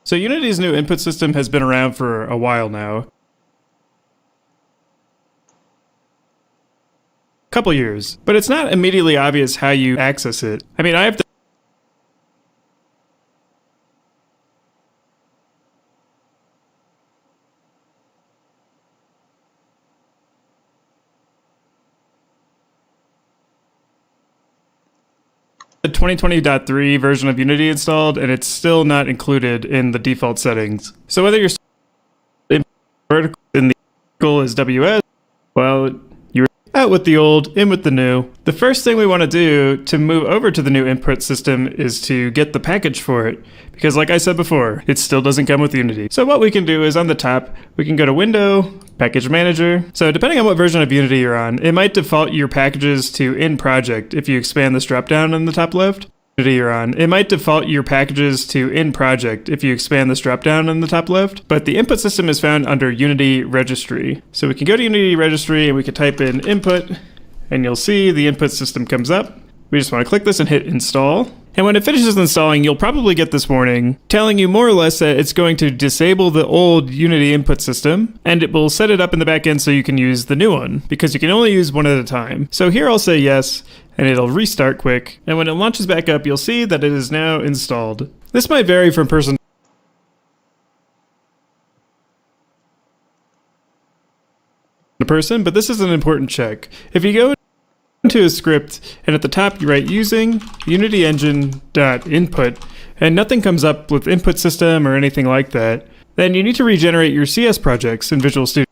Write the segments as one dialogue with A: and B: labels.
A: So Unity's new input system has been around for a while now. Couple years, but it's not immediately obvious how you access it. I mean, I have the 2020.3 version of Unity installed, and it's still not included in the default settings. So whether you're in vertical in the vertical is WS, well, you're out with the old, in with the new. The first thing we want to do to move over to the new input system is to get the package for it, because like I said before, it still doesn't come with Unity. So what we can do is on the top, we can go to Window, Package Manager. So depending on what version of Unity you're on, it might default your packages to in project if you expand this dropdown in the top left. You're on. It might default your packages to in project if you expand this dropdown in the top left, but the input system is found under Unity Registry. So we can go to Unity Registry and we can type in input, and you'll see the input system comes up. We just want to click this and hit install. And when it finishes installing, you'll probably get this warning telling you more or less that it's going to disable the old Unity input system, and it will set it up in the back end so you can use the new one, because you can only use one at a time. So here I'll say yes, and it'll restart quick. And when it launches back up, you'll see that it is now installed. This might vary from person to person, but this is an important check. If you go into a script and at the top you write using Unity engine.input and nothing comes up with input system or anything like that, then you need to regenerate your CS projects in Visual Studio.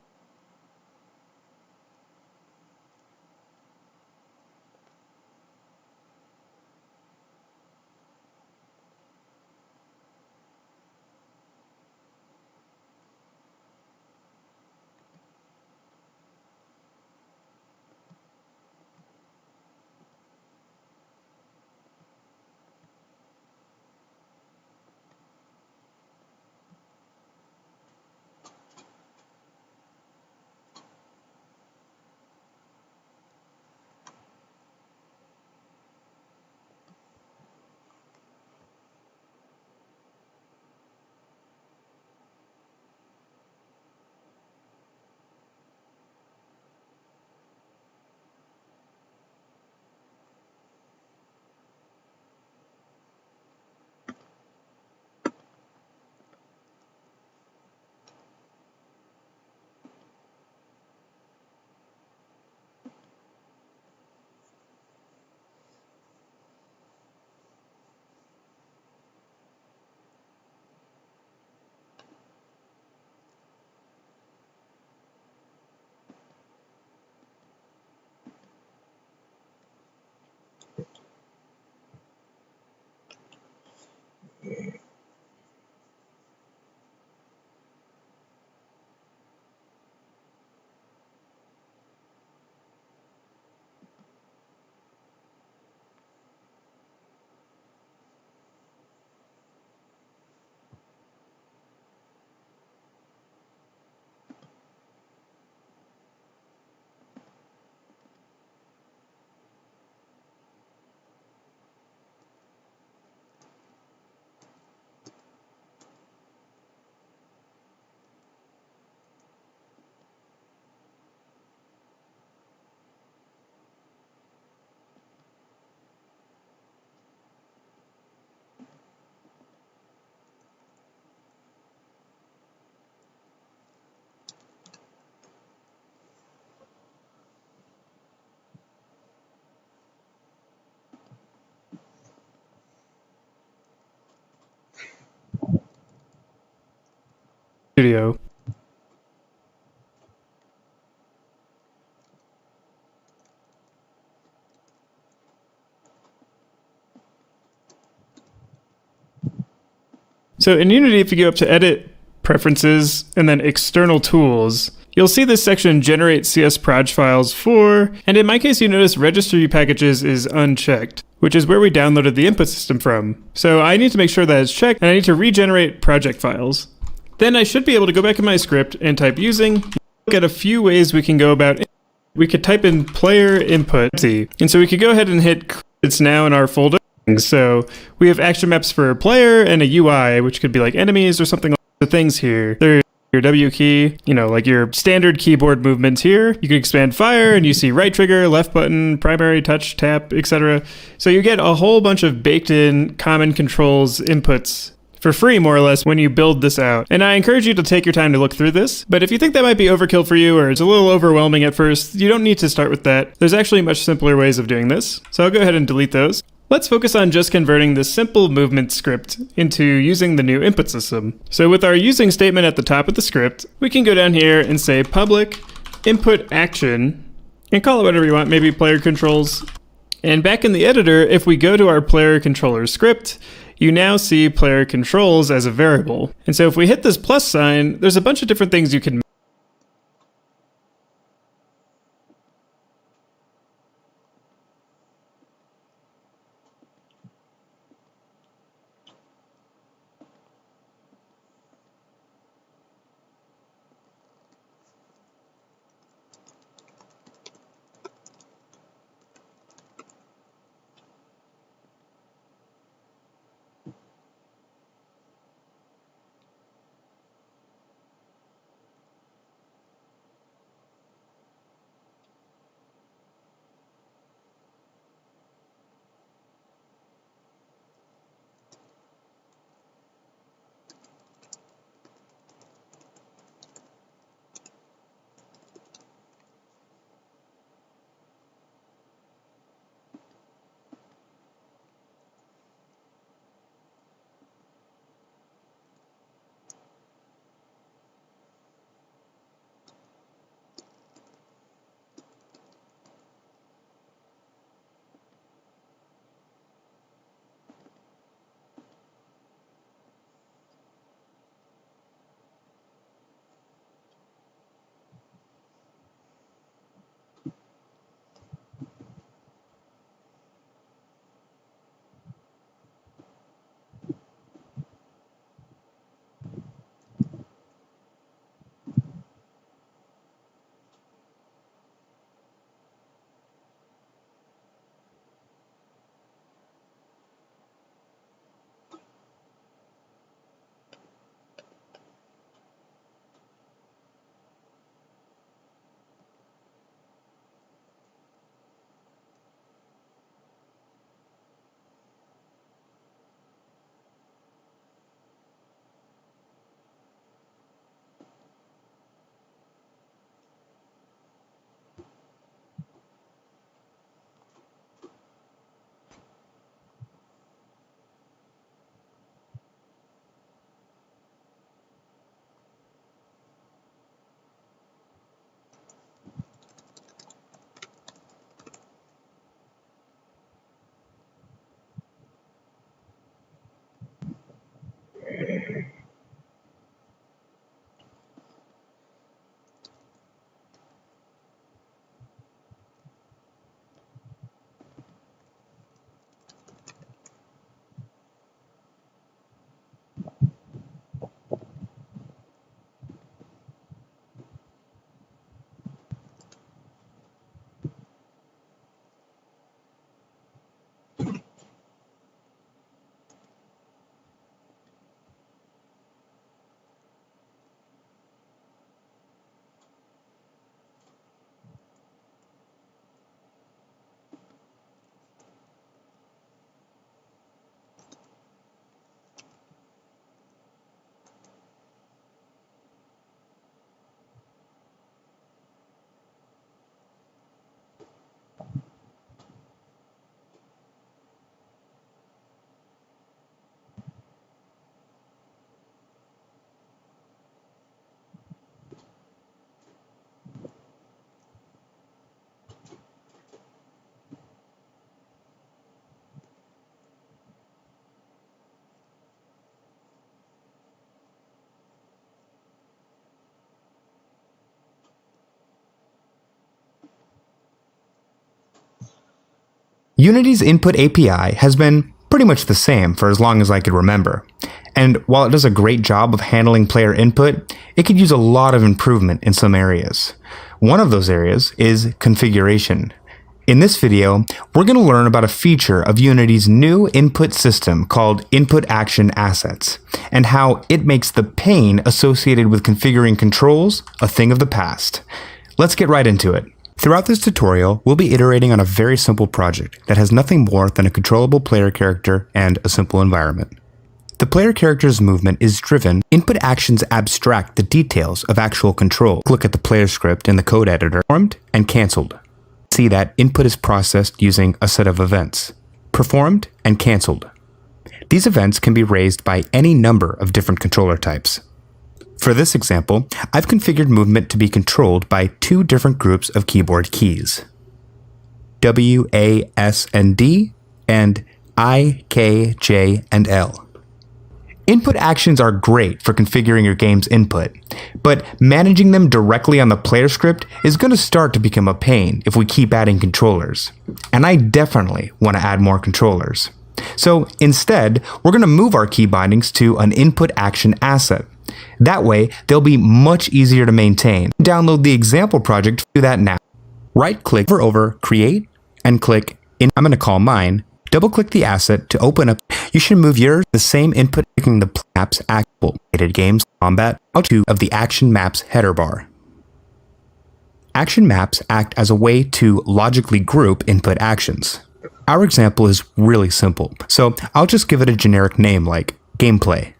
A: Studio. So in Unity, if you go up to Edit, Preferences, and then External Tools, you'll see this section Generate CS Proj Files for, and in my case you notice Registry Packages is unchecked, which is where we downloaded the input system from. So I need to make sure that it's checked, and I need to regenerate project files. Then I should be able to go back in my script and type using. Look at a few ways we can go about it. We could type in player input, and so we could go ahead and hit it's now in our folder. So we have action maps for a player and a UI, which could be like enemies or something like the things here. There's your W key, like your standard keyboard movements here. You can expand fire and you see right trigger, left button, primary touch, tap, etc. So you get a whole bunch of baked in common controls inputs for free, more or less, when you build this out. And I encourage you to take your time to look through this. But if you think that might be overkill for you, or it's a little overwhelming at first, you don't need to start with that. There's actually much simpler ways of doing this. So I'll go ahead and delete those. Let's focus on just converting this simple movement script into using the new input system. So with our using statement at the top of the script, we can go down here and say public input action and call it whatever you want, maybe player controls. And back in the editor, if we go to our player controller script, you now see player controls as a variable. And so if we hit this plus sign, there's a bunch of different things you can
B: Unity's input API has been pretty much the same for as long as I could remember, and while it does a great job of handling player input, it could use a lot of improvement in some areas. One of those areas is configuration. In this video, we're going to learn about a feature of Unity's new input system called Input Action Assets, and how it makes the pain associated with configuring controls a thing of the past. Let's get right into it. Throughout this tutorial, we'll be iterating on a very simple project that has nothing more than a controllable player character and a simple environment. The player character's movement is driven. Input actions abstract the details of actual control. Look at the player script in the code editor. Performed and cancelled. See that input is processed using a set of events. Performed and cancelled. These events can be raised by any number of different controller types. For this example, I've configured movement to be controlled by two different groups of keyboard keys. W, A, S, and D, and I, K, J, and L. Input actions are great for configuring your game's input, but managing them directly on the player script is going to start to become a pain if we keep adding controllers. And I definitely want to add more controllers. So instead, we're going to move our key bindings to an input action asset. That way, they'll be much easier to maintain. Download the example project to do that now. Right-click over Create and click I'm going to call mine. Double-click the asset to open up. You should move yours the same input, picking the maps actual games combat out of the action maps header bar. Action maps act as a way to logically group input actions. Our example is really simple, so I'll just give it a generic name like gameplay.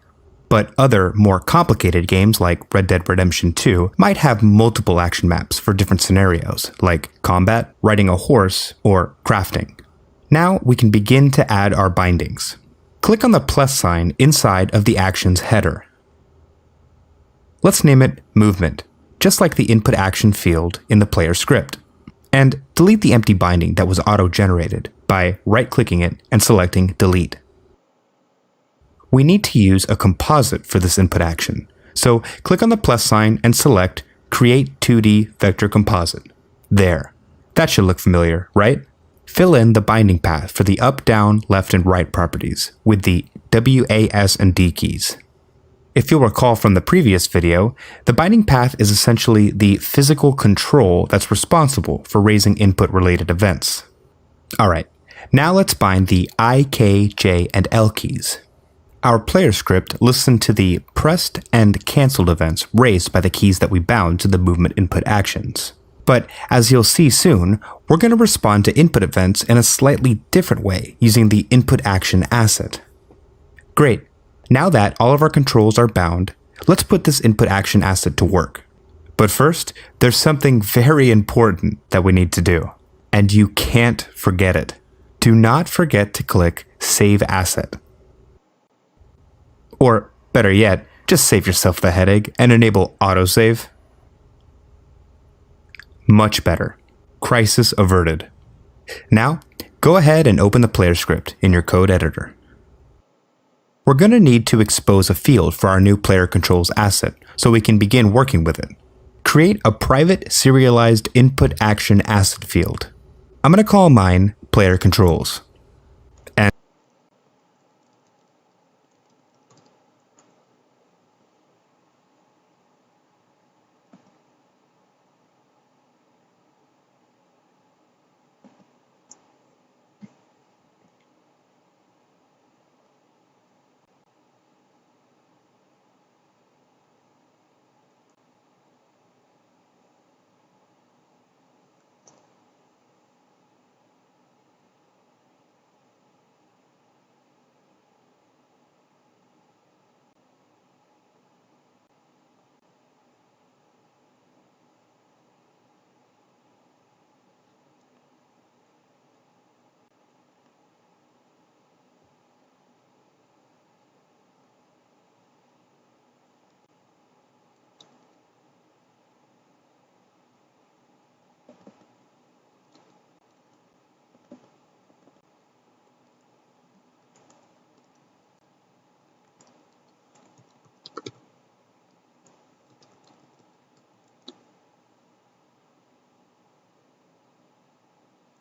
B: But other, more complicated games like Red Dead Redemption 2 might have multiple action maps for different scenarios, like combat, riding a horse, or crafting. Now we can begin to add our bindings. Click on the plus sign inside of the action's header. Let's name it Movement, just like the input action field in the player script. And delete the empty binding that was auto-generated by right-clicking it and selecting Delete. We need to use a composite for this input action, so click on the plus sign and select Create 2D Vector Composite. There. That should look familiar, right? Fill in the binding path for the up, down, left, and right properties with the W, A, S, and D keys. If you'll recall from the previous video, the binding path is essentially the physical control that's responsible for raising input-related events. Alright, now let's bind the I, K, J, and L keys. Our player script listens to the pressed and cancelled events raised by the keys that we bound to the movement input actions. But as you'll see soon, we're going to respond to input events in a slightly different way using the input action asset. Great. Now that all of our controls are bound, let's put this input action asset to work. But first, there's something very important that we need to do. And you can't forget it. Do not forget to click Save Asset. Or better yet, just save yourself the headache and enable autosave. Much better. Crisis averted. Now, go ahead and open the player script in your code editor. We're going to need to expose a field for our new player controls asset so we can begin working with it. Create a private serialized input action asset field. I'm going to call mine player controls.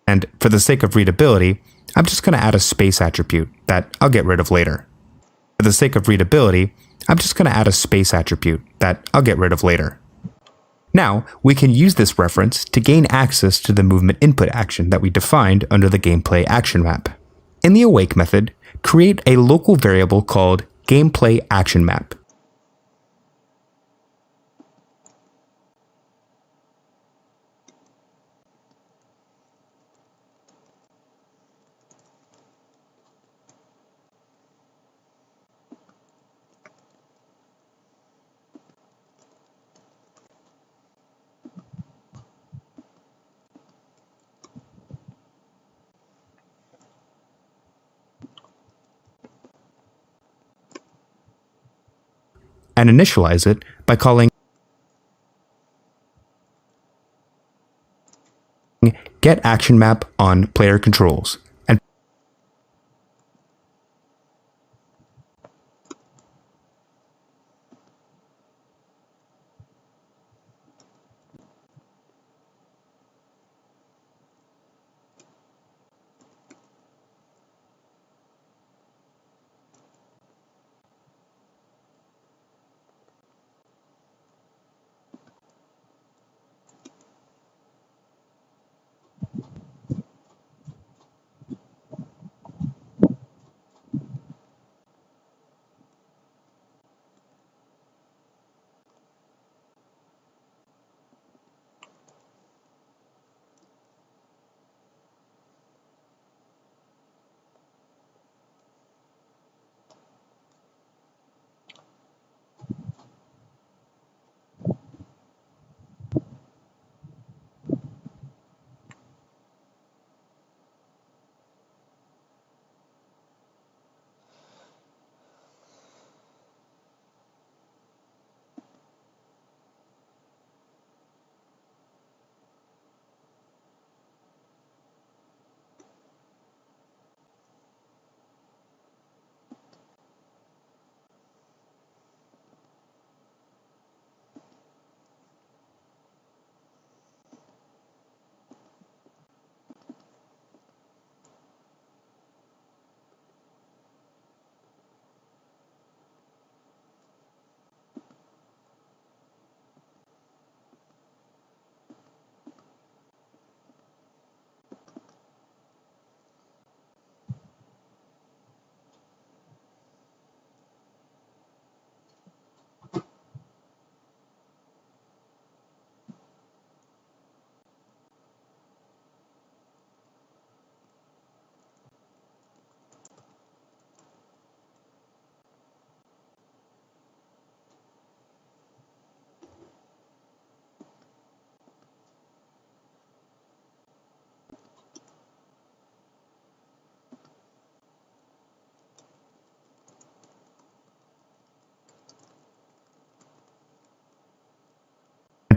B: And for the sake of readability, I'm just going to add a space attribute that I'll get rid of later. For the sake of readability, I'm just going to add a space attribute that I'll get rid of later. Now, we can use this reference to gain access to the movement input action that we defined under the gameplay action map. In the awake method, create a local variable called gameplay action map. And initialize it by calling getActionMap on player controls. And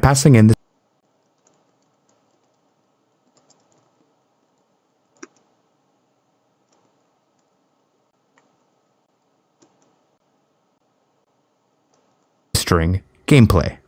B: passing in the string gameplay.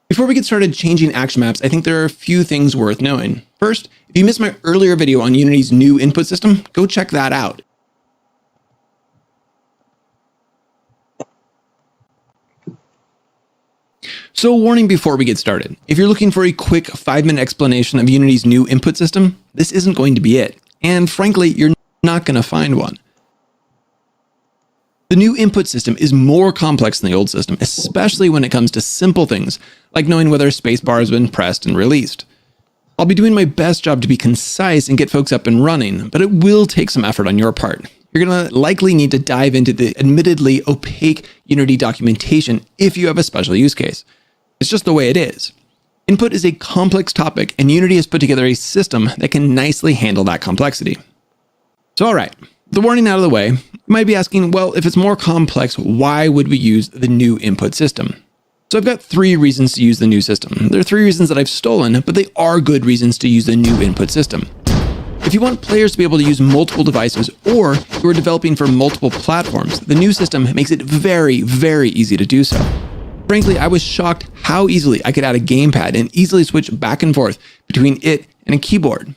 C: Before we get started changing action maps, I think there are a few things worth knowing. First, if you missed my earlier video on Unity's new input system, go check that out. So, warning before we get started. If you're looking for a quick 5-minute explanation of Unity's new input system, this isn't going to be it. And frankly, you're not going to find one. The new input system is more complex than the old system, especially when it comes to simple things, like knowing whether a spacebar has been pressed and released. I'll be doing my best job to be concise and get folks up and running, but it will take some effort on your part. You're going to likely need to dive into the admittedly opaque Unity documentation if you have a special use case. It's just the way it is. Input is a complex topic, and Unity has put together a system that can nicely handle that complexity. So all right, the warning out of the way, you might be asking, well, if it's more complex, why would we use the new input system? So I've got 3 reasons to use the new system. There are 3 reasons that I've stolen, but they are good reasons to use the new input system. If you want players to be able to use multiple devices, or you are developing for multiple platforms, the new system makes it very, very easy to do so. Frankly, I was shocked how easily I could add a gamepad and easily switch back and forth between it and a keyboard.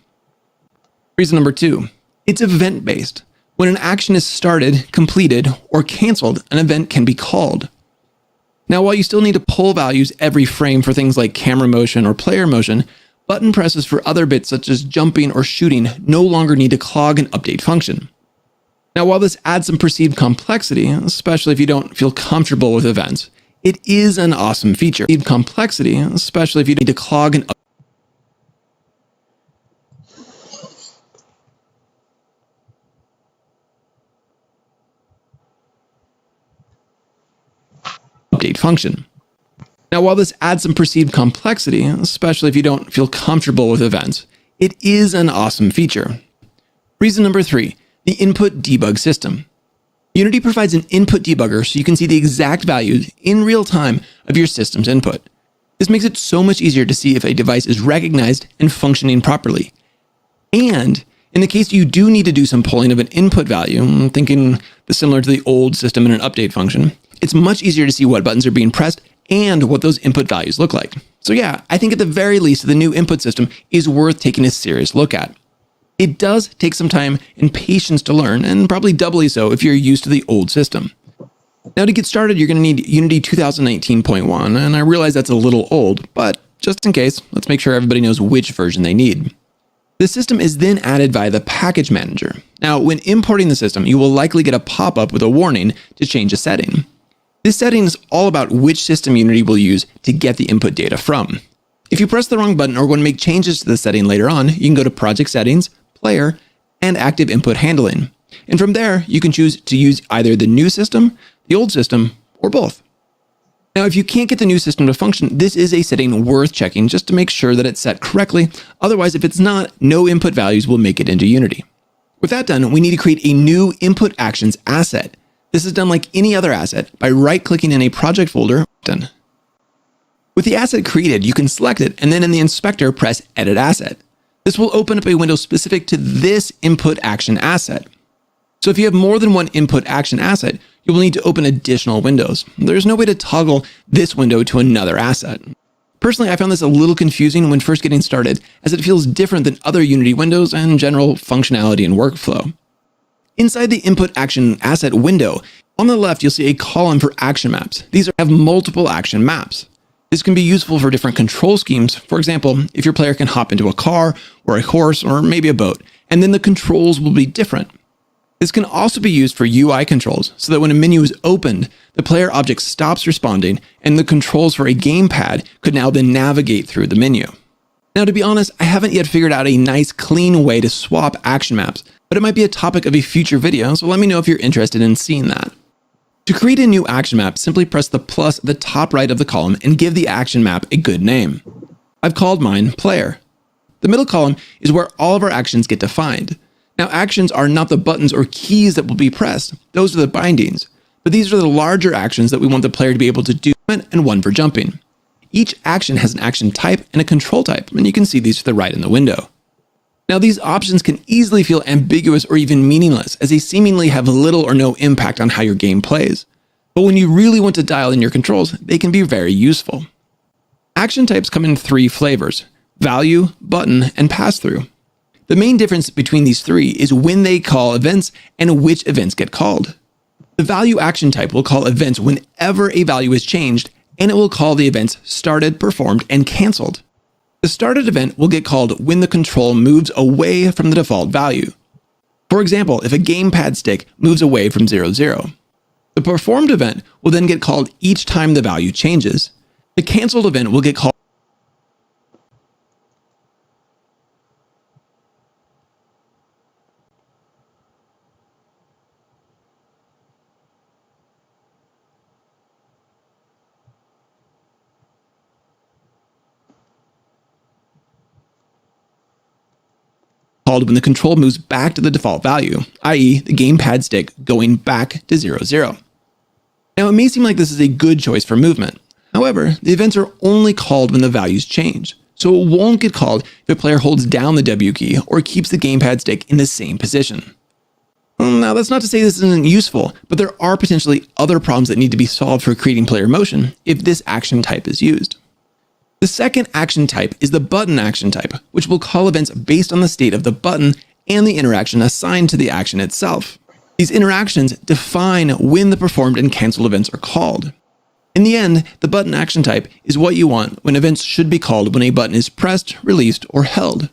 C: Reason number 2, it's event-based. When an action is started, completed, or canceled, an event can be called. Now, while you still need to pull values every frame for things like camera motion or player motion, button presses for other bits such as jumping or shooting no longer need to clog an update function. Now, while this adds some perceived complexity, especially if you don't feel comfortable with events, it is an awesome feature. Complexity, especially if you need to clog an update function. Now, while this adds some perceived complexity, especially if you don't feel comfortable with events, it is an awesome feature. Reason number 3, the input debug system. Unity provides an input debugger so you can see the exact values in real time of your system's input. This makes it so much easier to see if a device is recognized and functioning properly. And in the case you do need to do some pulling of an input value, I'm thinking similar to the old system in an update function, it's much easier to see what buttons are being pressed and what those input values look like. So yeah, I think at the very least, the new input system is worth taking a serious look at. It does take some time and patience to learn, and probably doubly so if you're used to the old system. Now, to get started, you're going to need Unity 2019.1, and I realize that's a little old, but just in case, let's make sure everybody knows which version they need. The system is then added via the package manager. Now, when importing the system, you will likely get a pop-up with a warning to change a setting. This setting is all about which system Unity will use to get the input data from. If you press the wrong button or want to make changes to the setting later on, you can go to Project Settings, Player, and Active Input Handling. And from there, you can choose to use either the new system, the old system, or both. Now, if you can't get the new system to function, this is a setting worth checking just to make sure that it's set correctly. Otherwise, if it's not, no input values will make it into Unity. With that done, we need to create a new input actions asset. This is done like any other asset by right-clicking in a project folder. Done. With the asset created, you can select it and then in the inspector, press Edit Asset. This will open up a window specific to this input action asset. So if you have more than one input action asset, you will need to open additional windows. There's no way to toggle this window to another asset. Personally, I found this a little confusing when first getting started, as it feels different than other Unity windows and general functionality and workflow. Inside the input action asset window, on the left, you'll see a column for action maps. These have multiple action maps. This can be useful for different control schemes. For example, if your player can hop into a car or a horse or maybe a boat, and then the controls will be different. This can also be used for UI controls, so that when a menu is opened, the player object stops responding, and the controls for a gamepad could now then navigate through the menu. Now, to be honest, I haven't yet figured out a nice, clean way to swap action maps, but it might be a topic of a future video, so let me know if you're interested in seeing that. To create a new action map, simply press the plus at the top right of the column and give the action map a good name. I've called mine Player. The middle column is where all of our actions get defined. Now, actions are not the buttons or keys that will be pressed. Those are the bindings. But these are the larger actions that we want the player to be able to do, and one for jumping. Each action has an action type and a control type, and you can see these to the right in the window. Now, these options can easily feel ambiguous or even meaningless, as they seemingly have little or no impact on how your game plays. But when you really want to dial in your controls, they can be very useful. Action types come in 3 flavors: value, button, and pass-through. The main difference between these 3 is when they call events and which events get called. The value action type will call events whenever a value is changed, and it will call the events started, performed, and canceled. The started event will get called when the control moves away from the default value. For example, if a gamepad stick moves away from 0, 0. The performed event will then get called each time the value changes. The canceled event will get called when the control moves back to the default value, i.e. the gamepad stick going back to 0, 0. Now, it may seem like this is a good choice for movement. However, the events are only called when the values change, so it won't get called if a player holds down the W key or keeps the gamepad stick in the same position. Now, that's not to say this isn't useful, but there are potentially other problems that need to be solved for creating player motion if this action type is used. The second action type is the button action type, which will call events based on the state of the button and the interaction assigned to the action itself. These interactions define when the performed and canceled events are called. In the end, the button action type is what you want when events should be called when a button is pressed, released, or held.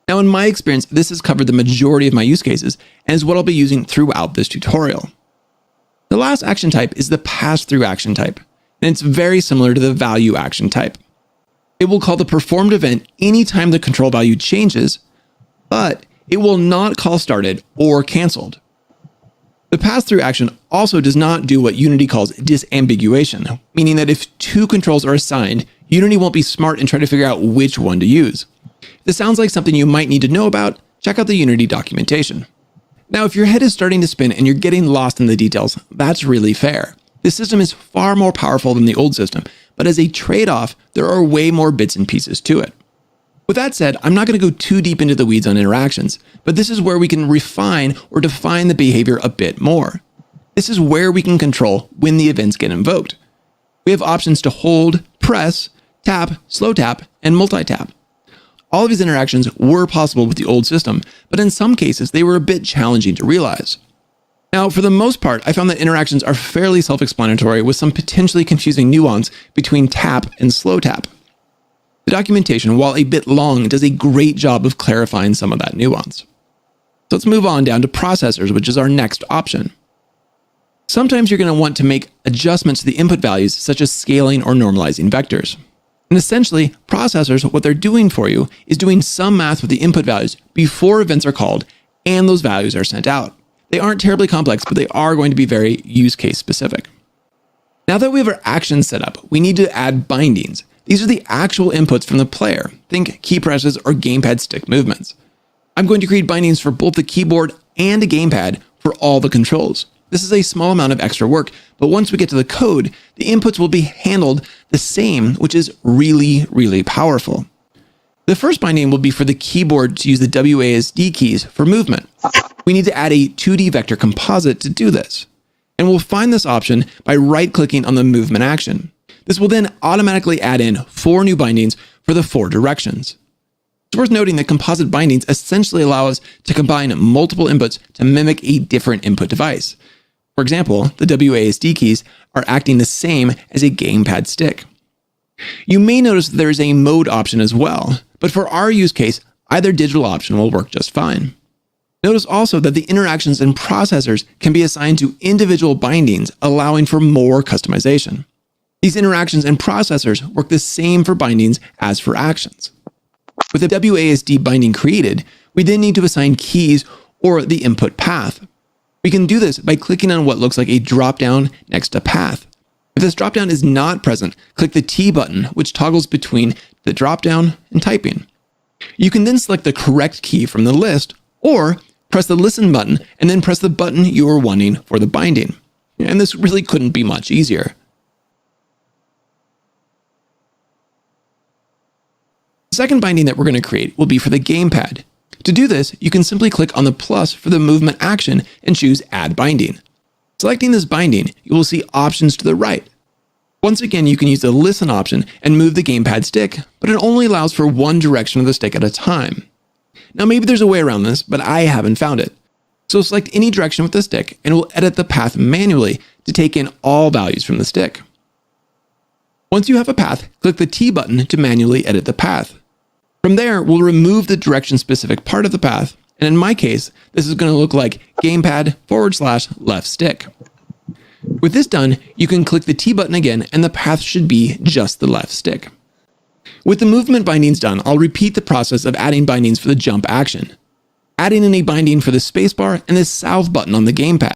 C: Now, in my experience, this has covered the majority of my use cases and is what I'll be using throughout this tutorial. The last action type is the pass-through action type, and it's very similar to the value action type. It will call the performed event anytime the control value changes, but it will not call started or canceled. The pass-through action also does not do what Unity calls disambiguation, meaning that if 2 controls are assigned, Unity won't be smart and try to figure out which one to use. If this sounds like something you might need to know about, check out the Unity documentation. Now, if your head is starting to spin and you're getting lost in the details, that's really fair. This system is far more powerful than the old system, but as a trade-off, there are way more bits and pieces to it. With that said, I'm not going to go too deep into the weeds on interactions, but this is where we can refine or define the behavior a bit more. This is where we can control when the events get invoked. We have options to hold, press, tap, slow tap, and multi-tap. All of these interactions were possible with the old system, but in some cases, they were a bit challenging to realize. Now, for the most part, I found that interactions are fairly self-explanatory with some potentially confusing nuance between tap and slow tap. The documentation, while a bit long, does a great job of clarifying some of that nuance. So let's move on down to processors, which is our next option. Sometimes you're going to want to make adjustments to the input values, such as scaling or normalizing vectors. And essentially, processors, what they're doing for you is doing some math with the input values before events are called and those values are sent out. They aren't terribly complex, but they are going to be very use case specific. Now that we have our actions set up, we need to add bindings. These are the actual inputs from the player. Think key presses or gamepad stick movements. I'm going to create bindings for both the keyboard and a gamepad for all the controls. This is a small amount of extra work, but once we get to the code, the inputs will be handled the same, which is really, really powerful. The first binding will be for the keyboard to use the WASD keys for movement. We need to add a 2D vector composite to do this. And we'll find this option by right-clicking on the movement action. This will then automatically add in 4 new bindings for the 4 directions. It's worth noting that composite bindings essentially allow us to combine multiple inputs to mimic a different input device. For example, the WASD keys are acting the same as a gamepad stick. You may notice that there is a mode option as well, but for our use case, either digital option will work just fine. Notice also that the interactions and processors can be assigned to individual bindings, allowing for more customization. These interactions and processors work the same for bindings as for actions. With the WASD binding created, we then need to assign keys or the input path. We can do this by clicking on what looks like a drop-down next to path. If this drop-down is not present, click the T button, which toggles between the drop-down and typing. You can then select the correct key from the list, or press the listen button and then press the button you are wanting for the binding. And this really couldn't be much easier. The second binding that we're going to create will be for the gamepad. To do this, you can simply click on the plus for the movement action and choose Add Binding. Selecting this binding, you will see options to the right. Once again, you can use the listen option and move the gamepad stick, but it only allows for one direction of the stick at a time. Now maybe there's a way around this, but I haven't found it. So select any direction with the stick and it will edit the path manually to take in all values from the stick. Once you have a path, click the T button to manually edit the path. From there, we'll remove the direction-specific part of the path, and in my case, this is going to look like gamepad/left stick. With this done, you can click the T button again, and the path should be just the left stick. With the movement bindings done, I'll repeat the process of adding bindings for the jump action. Adding in a binding for the spacebar and the south button on the gamepad.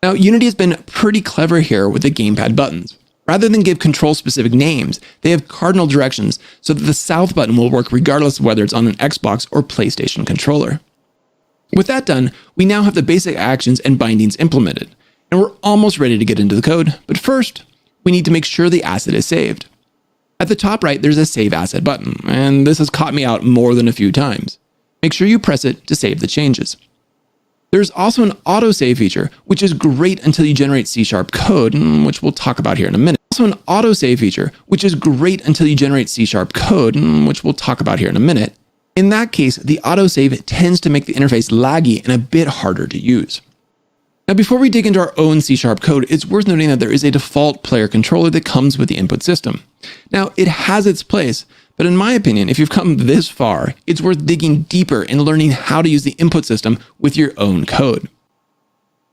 C: Now, Unity has been pretty clever here with the gamepad buttons. Rather than give control-specific names, they have cardinal directions so that the south button will work regardless of whether it's on an Xbox or PlayStation controller. With that done, we now have the basic actions and bindings implemented, and we're almost ready to get into the code, but first, we need to make sure the asset is saved. At the top right, there's a Save Asset button, and this has caught me out more than a few times. Make sure you press it to save the changes. There's also an autosave feature, which is great until you generate C# code, which we'll talk about here in a minute. Also an autosave feature, which is great until you generate C# code, which we'll talk about here in a minute. In that case, the autosave tends to make the interface laggy and a bit harder to use. Now, before we dig into our own C# code, it's worth noting that there is a default player controller that comes with the input system. Now, it has its place, but in my opinion, if you've come this far, it's worth digging deeper and learning how to use the input system with your own code.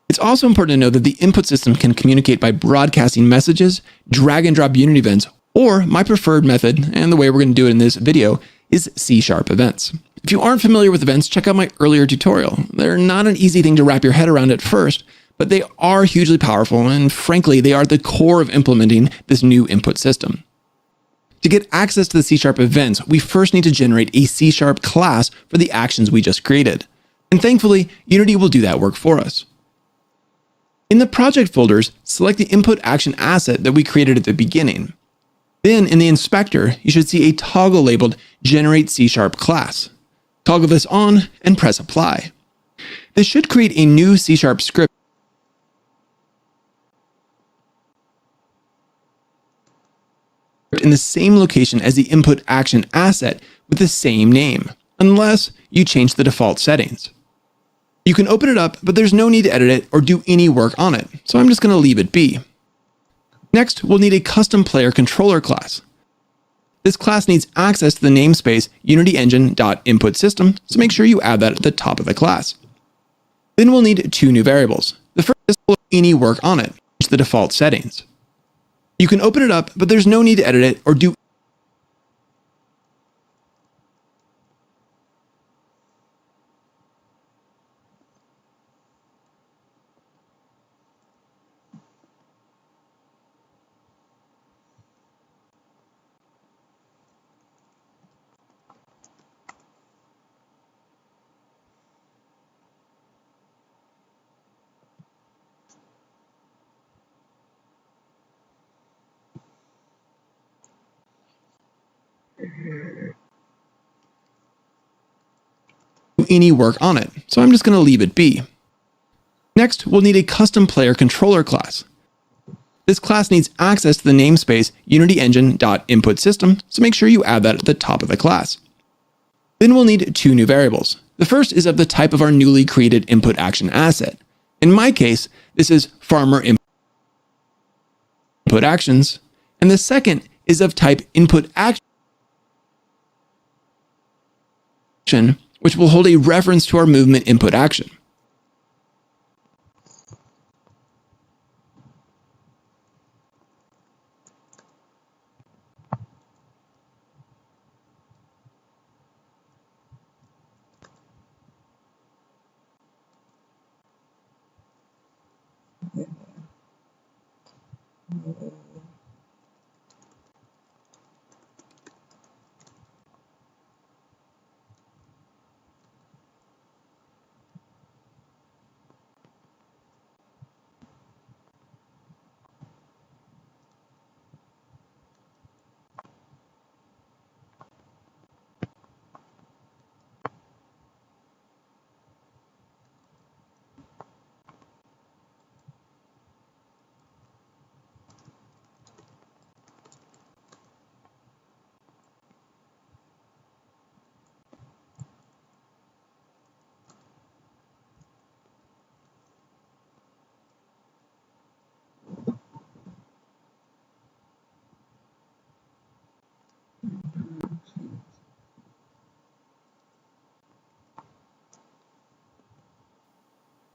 C: It's also important to know that the input system can communicate by broadcasting messages, drag and drop Unity events, or my preferred method, and the way we're going to do it in this video, is C# events. If you aren't familiar with events, check out my earlier tutorial. They're not an easy thing to wrap your head around at first, but they are hugely powerful, and frankly, they are the core of implementing this new input system. To get access to the C# events, we first need to generate a C# class for the actions we just created. And thankfully, Unity will do that work for us. In the project folders, select the input action asset that we created at the beginning. Then in the inspector, you should see a toggle labeled Generate C# Class. Toggle this on and press Apply. This should create a new C# script in the same location as the input action asset with the same name, unless you change the default settings. You can open it up, but there's no need to edit it or do any work on it, so I'm just going to leave it be. Next, we'll need a custom player controller class. This class needs access to the namespace unityengine.inputSystem, so make sure you add that at the top of the class. Then we'll need two new variables. The first is any work on it, change the default settings. You can open it up, but there's no need to edit it or do any work on it, so I'm just going to leave it be. Next, we'll need a custom player controller class. This class needs access to the namespace unityengine.inputSystem, so make sure you add that at the top of the class. Then we'll need two new variables. The first is of the type of our newly created input action asset. In my case, this is farmer input actions, and the second is of type input action, which will hold a reference to our movement input action.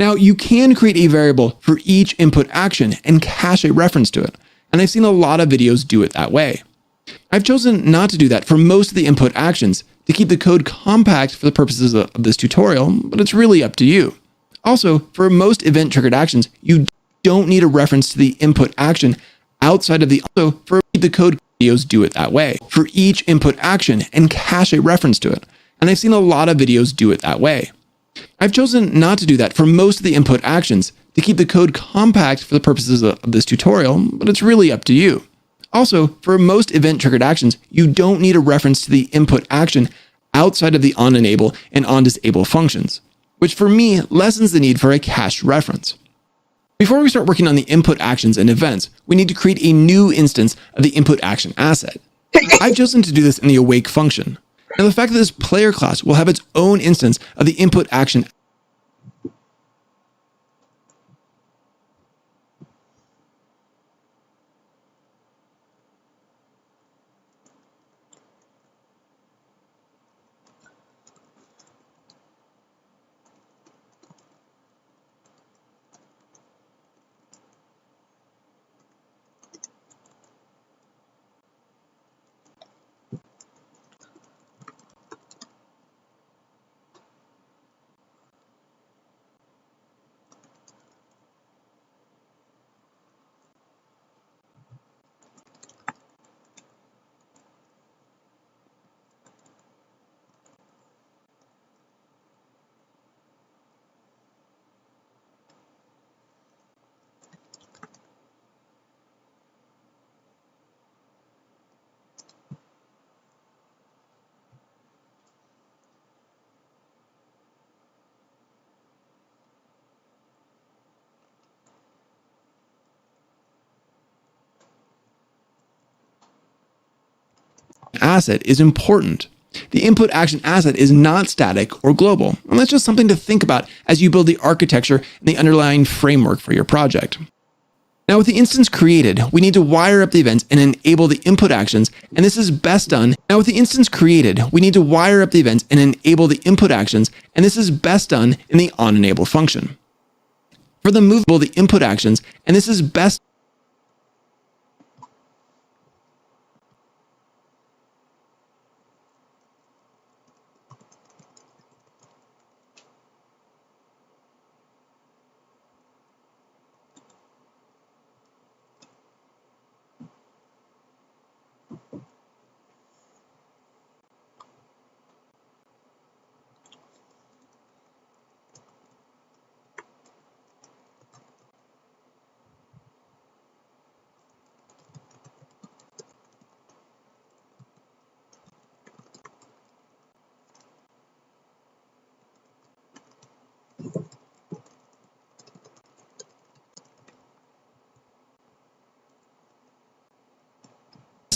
C: Now, you can create a variable for each input action and cache a reference to it, and I've seen a lot of videos do it that way. I've chosen not to do that for most of the input actions to keep the code compact for the purposes of this tutorial, but it's really up to you. Also, for most event-triggered actions, you don't need a reference to the input action outside of the the code videos do it that way for each input action and cache a reference to it, and I've seen a lot of videos do it that way. I've chosen not to do that for most of the input actions to keep the code compact for the purposes of this tutorial, but it's really up to you. Also, for most event-triggered actions, you don't need a reference to the input action outside of the onEnable and onDisable functions, which for me lessens the need for a cached reference. Before we start working on the input actions and events, we need to create a new instance of the input action asset. I've chosen to do this in the awake function. Now, the fact that this player class will have its own instance of the input action asset is important. The input action asset is not static or global, and that's just something to think about as you build the architecture and the underlying framework for your project. Now, with the instance created, we need to wire up the events and enable the input actions, and this is best done. Now, with the instance created, we need to wire up the events and enable the input actions, and this is best done in the onEnable function. For the movable, the input actions, and this is best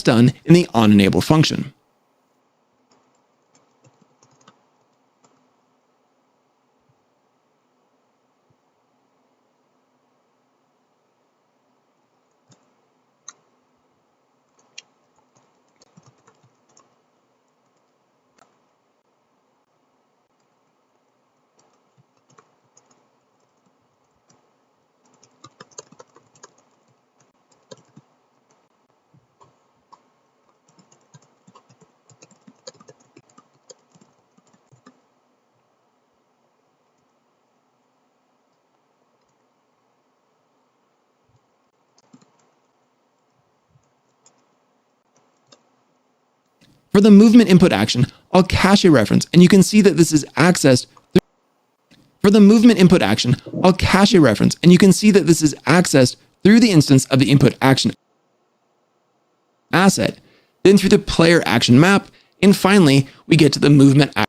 C: done in the onEnable function. For the movement input action, I'll cache a reference, and you can see that this is accessed through the instance of the input action asset, then through the player action map, and finally, we get to the movement action.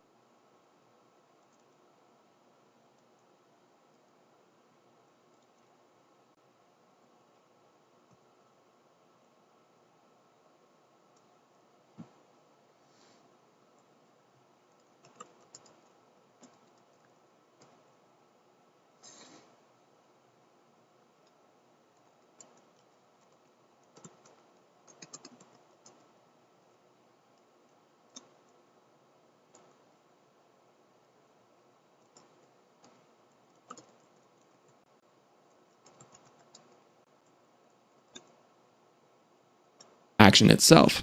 C: Action itself.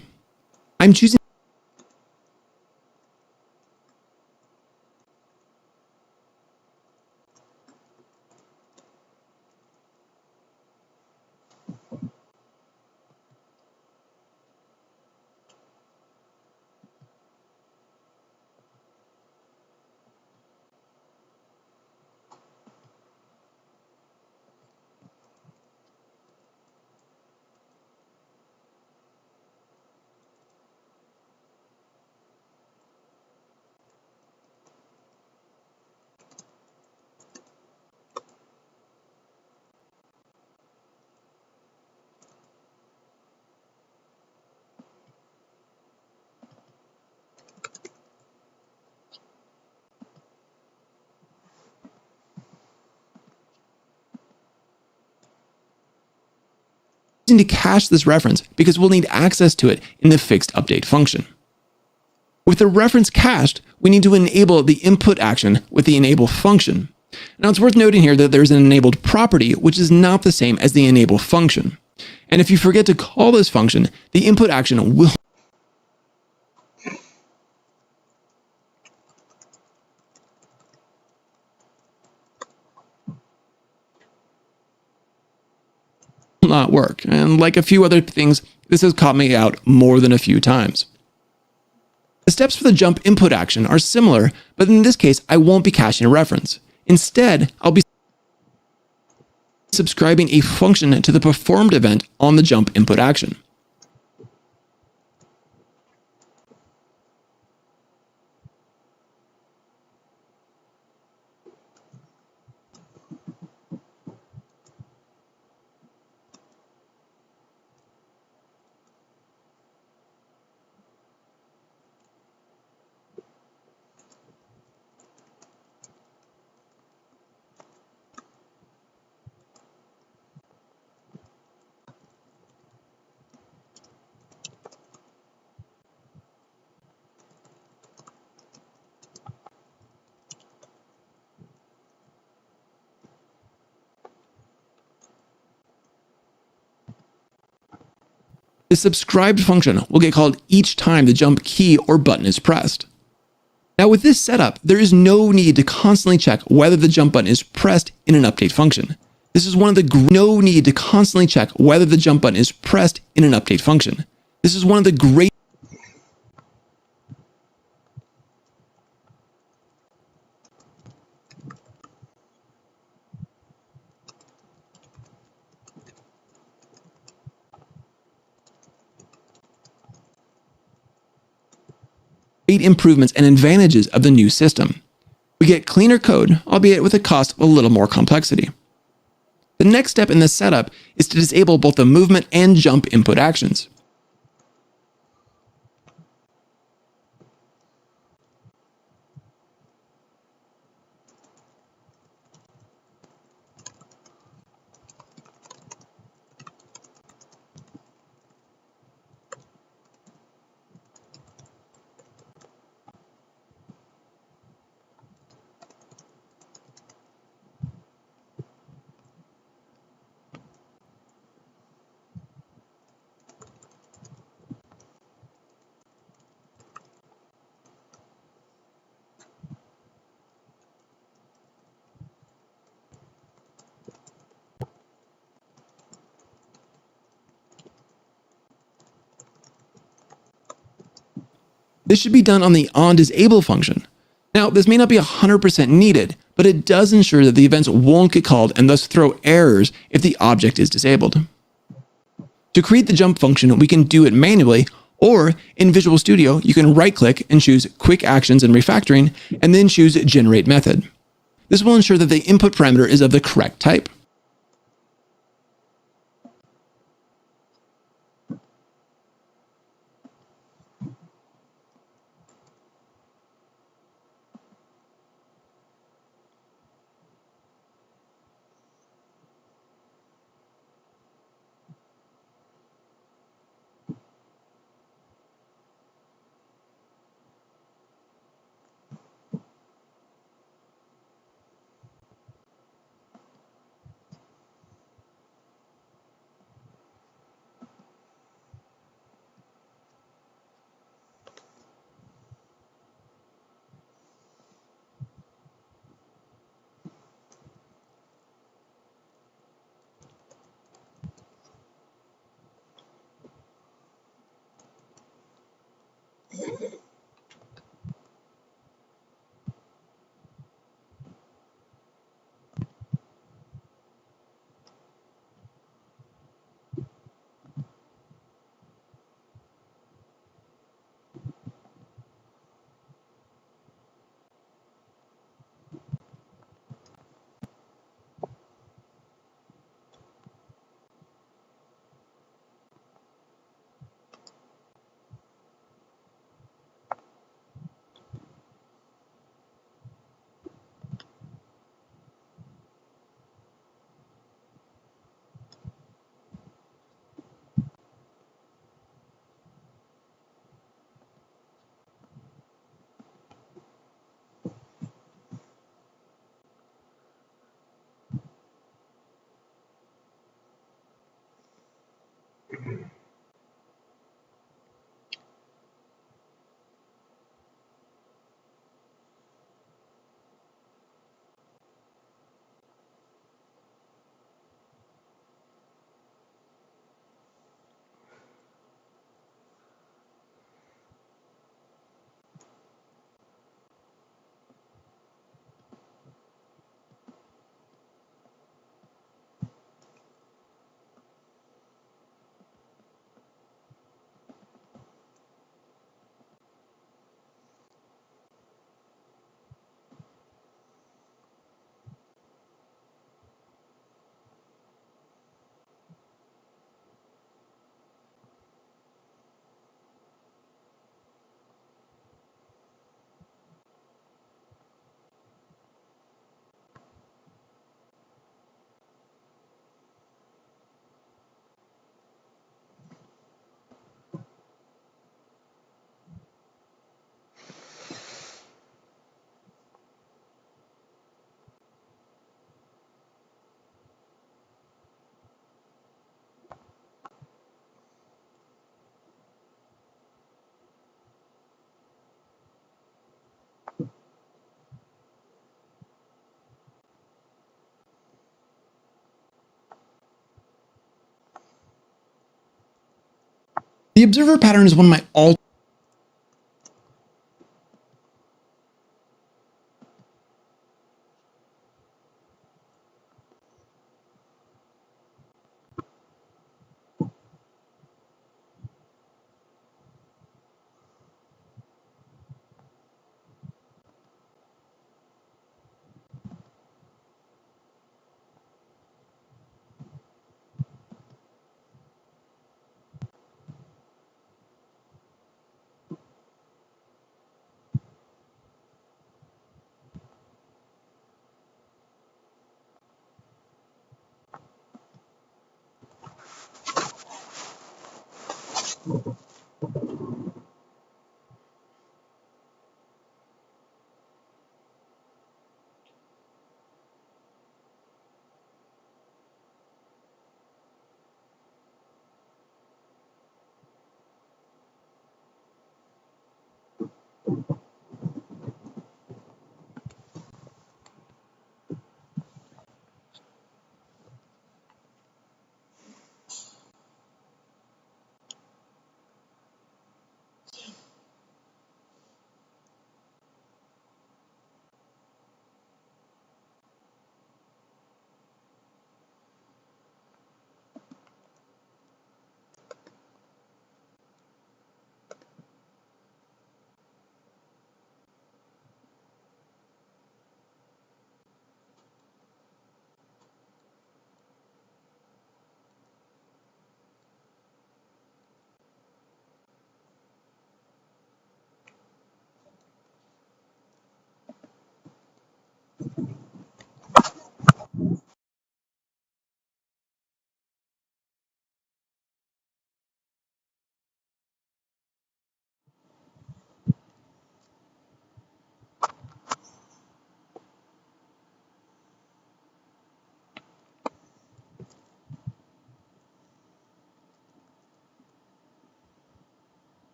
C: I'm choosing to cache this reference because we'll need access to it in the fixed update function. With the reference cached, we need to enable the input action with the enable function. Now it's worth noting here that there's an enabled property, which is not the same as the enable function. And if you forget to call this function, the input action will not work. And like a few other things, this has caught me out more than a few times. The steps for the jump input action are similar, but in this case, I won't be caching a reference. Instead, I'll be subscribing a function to the performed event on the jump input action. The subscribed function will get called each time the jump key or button is pressed. Now with this setup, there is no need to constantly check whether the jump button is pressed in an update function. This is one of the great improvements and advantages of the new system. We get cleaner code, albeit with a cost of a little more complexity. The next step in this setup is to disable both the movement and jump input actions. This should be done on the onDisable function. Now, this may not be 100% needed, but it does ensure that the events won't get called and thus throw errors if the object is disabled. To create the jump function, we can do it manually, or in Visual Studio, you can right-click and choose Quick Actions and Refactoring, and then choose Generate Method. This will ensure that the input parameter is of the correct type. The observer pattern is one of my all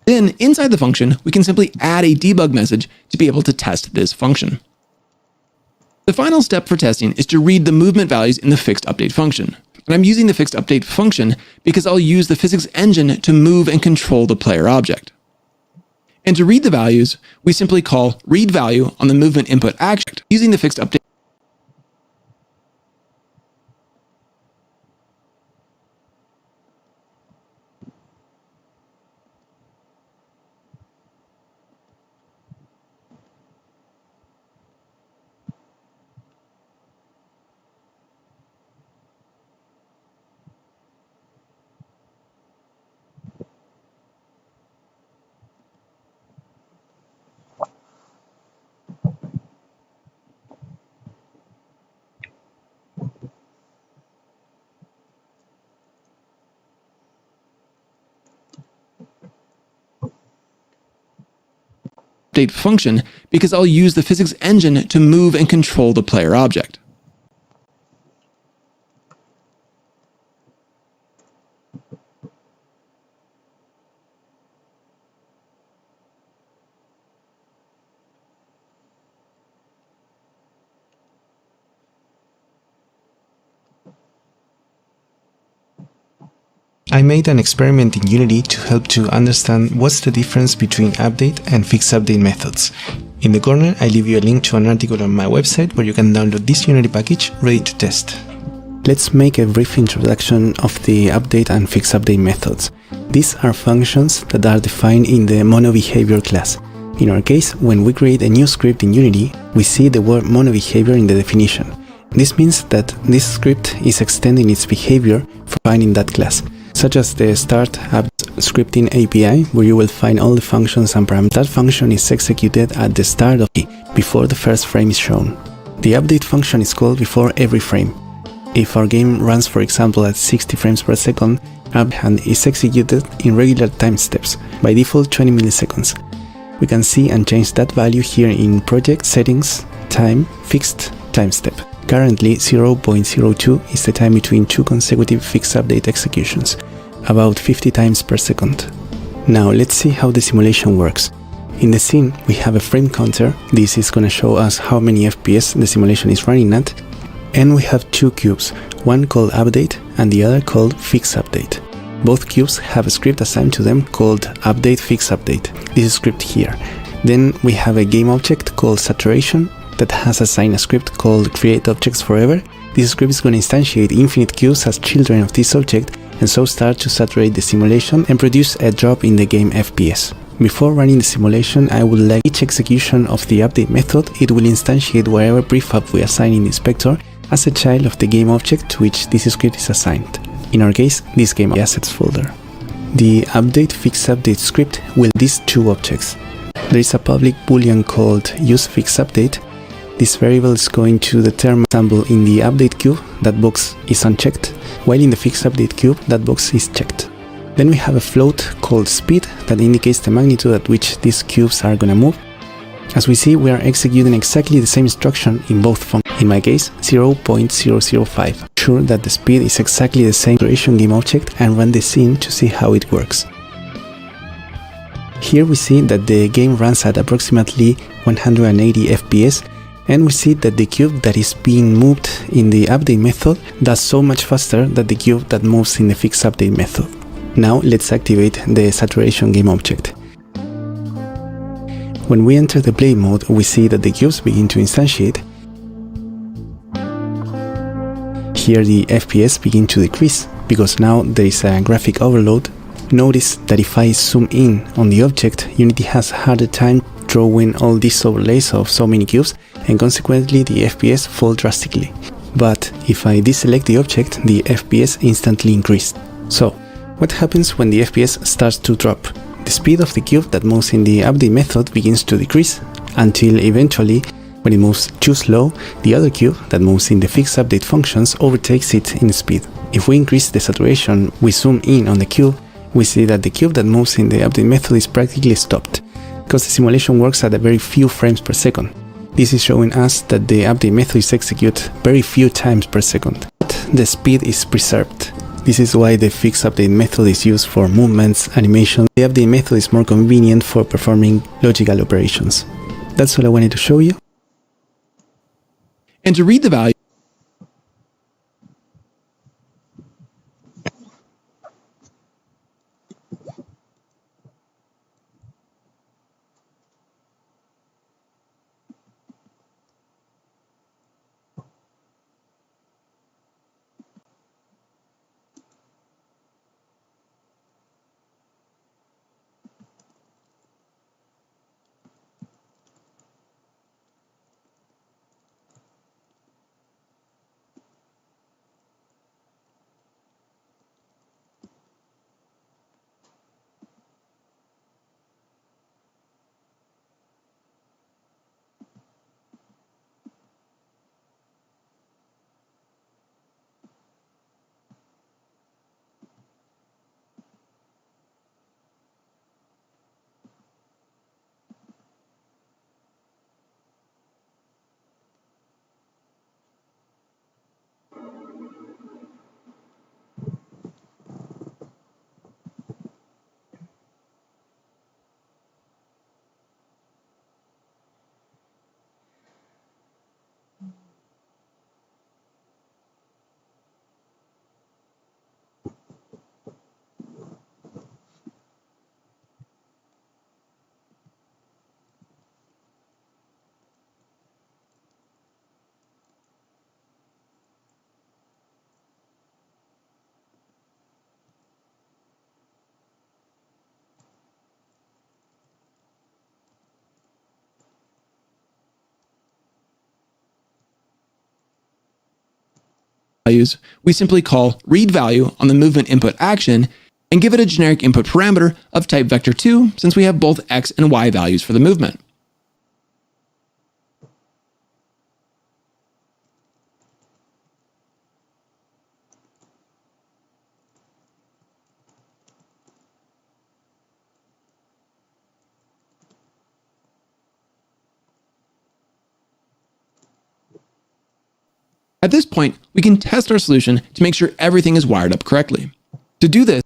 C: Then, inside the function, we can simply add a debug message to be able to test this function. The final step for testing is to read the movement values in the fixed update function. And I'm using the fixed update function because I'll use the physics engine to move and control the player object. And to read the values, we simply call read value on the movement input action using the fixed update. Update function because I'll use the physics engine to move and control the player object.
D: I made an experiment in Unity to help to understand what's the difference between update and fixed update methods. In the corner, I leave you a link to an article on my website where you can download this Unity package ready to test. Let's make a brief introduction of the update and fixed update methods. These are functions that are defined in the monoBehavior class. In our case, when we create a new script in Unity, we see the word monoBehavior in the definition. This means that this script is extending its behavior found in that class, such as the start app scripting API, where you will find all the functions and parameters. That function is executed at the start of before the first frame is shown. The update function is called before every frame. If our game runs, for example, at 60 frames per second, and is executed in regular time steps, by default 20 milliseconds. We can see and change that value here in Project Settings, Time, Fixed Time Step. Currently 0.02 is the time between two consecutive fixed update executions, about 50 times per second. Now let's see how the simulation works. In the scene we have a frame counter. This is gonna show us how many FPS the simulation is running at. And we have two cubes, one called update and the other called fix update. Both cubes have a script assigned to them called update fix update. This is script here. Then we have a game object called saturation that has assigned a script called create objects forever. This script is going to instantiate infinite cubes as children of this object and so start to saturate the simulation and produce a drop in the game FPS. Before running the simulation, I would like each execution of the update method, it will instantiate whatever prefab we assign in the inspector as a child of the game object to which this script is assigned. In our case, this game assets folder. The update fix update script will these two objects. There is a public boolean called useFixUpdate. This variable is going to determine, for example, in the update cube, that box is unchecked, while in the fixUpdate cube, that box is checked. Then we have a float called speed that indicates the magnitude at which these cubes are gonna move. As we see, we are executing exactly the same instruction in both functions. In my case, 0.005. Sure that the speed is exactly the same duration game object and run the scene to see how it works. Here we see that the game runs at approximately 180 FPS, and we see that the cube that is being moved in the update method does so much faster than the cube that moves in the fix update method. Now let's activate the saturation game object. When we enter the play mode, we see that the cubes begin to instantiate. Here the FPS begin to decrease, because now there is a graphic overload. Notice that if I zoom in on the object, Unity has a harder time drawing all these overlays of so many cubes, and consequently the FPS fall drastically. But if I deselect the object, the FPS instantly increased. So, what happens when the FPS starts to drop? The speed of the cube that moves in the update method begins to decrease, until eventually, when it moves too slow, the other cube that moves in the fix update functions overtakes it in speed. If we increase the saturation, we zoom in on the cube, we see that the cube that moves in the update method is practically stopped, because the simulation works at a very few frames per second. This is showing us that the update method is executed very few times per second. The speed is preserved. This is why the fix update method is used for movements, animation. The update method is more convenient for performing logical operations. That's all I wanted to show you.
C: And to read the value, values, we simply call read value on the movement input action and give it a generic input parameter of type vector2 since we have both x and y values for the movement. At this point, we can test our solution to make sure everything is wired up correctly. To do this,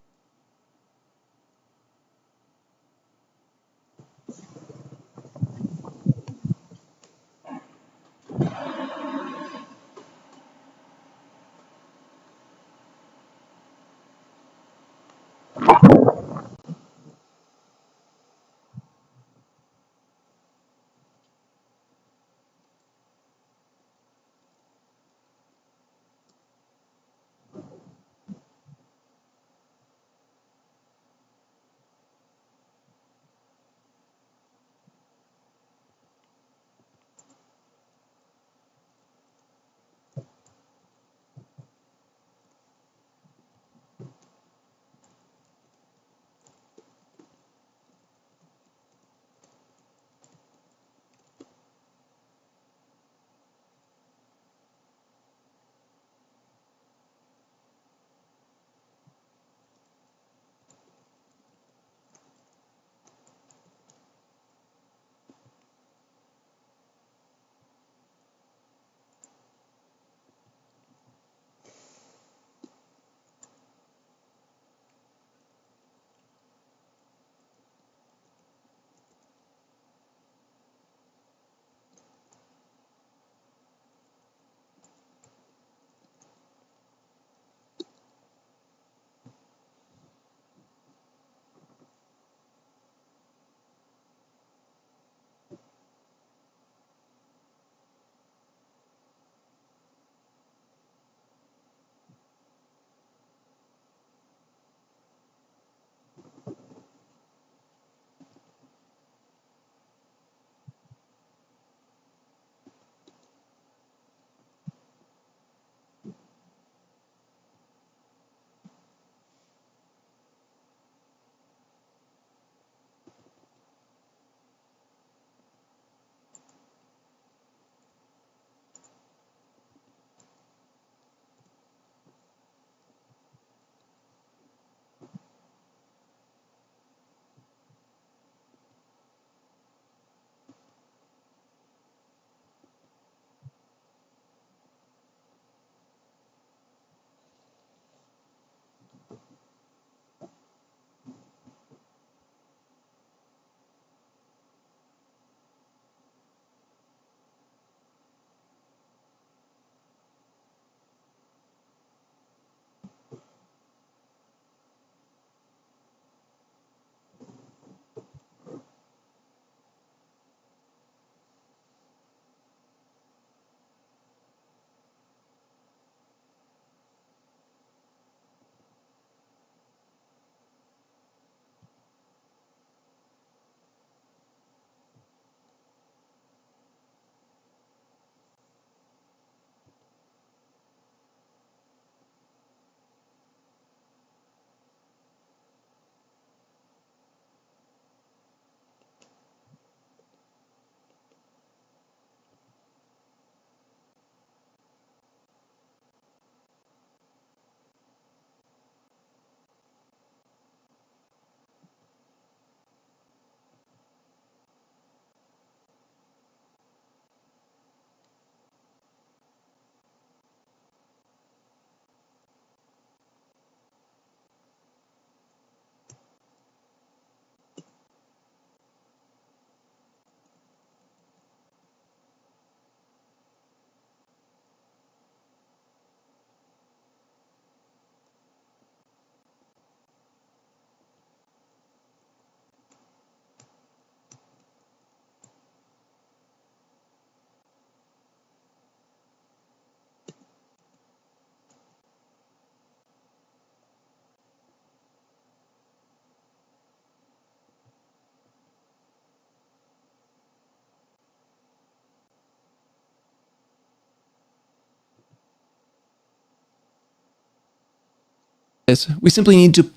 C: we simply need to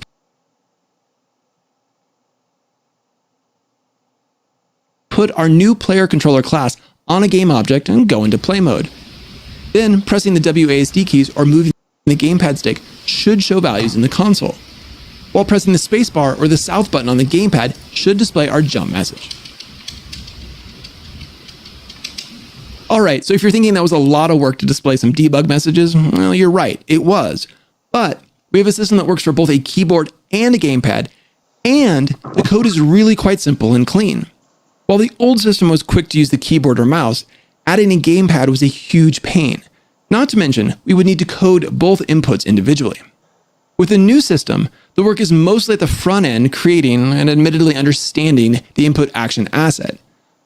C: put our new player controller class on a game object and go into play mode. Then pressing the WASD keys or moving the gamepad stick should show values in the console, while pressing the spacebar or the south button on the gamepad should display our jump message. All right, so if you're thinking that was a lot of work to display some debug messages, well, you're right, it was. But we have a system that works for both a keyboard and a gamepad, and the code is really quite simple and clean. While the old system was quick to use the keyboard or mouse, adding a gamepad was a huge pain. Not to mention, we would need to code both inputs individually. With the new system, the work is mostly at the front end, creating and admittedly understanding the input action asset,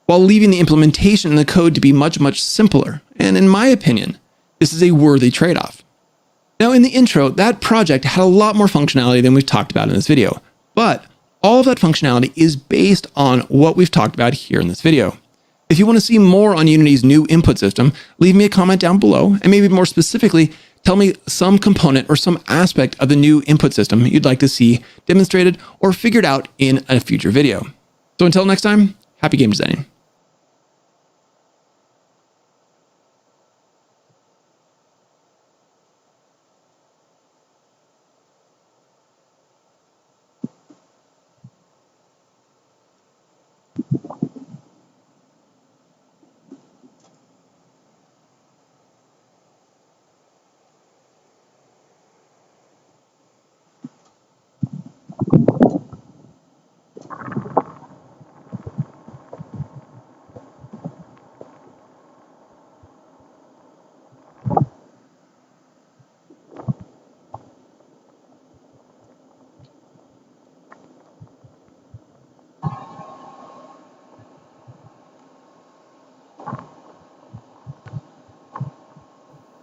C: while leaving the implementation and the code to be much, much simpler. And in my opinion, this is a worthy trade-off. Now, in the intro, that project had a lot more functionality than we've talked about in this video, but all of that functionality is based on what we've talked about here in this video. If you want to see more on Unity's new input system, leave me a comment down below, and maybe more specifically, tell me some component or some aspect of the new input system you'd like to see demonstrated or figured out in a future video. So until next time, happy game designing.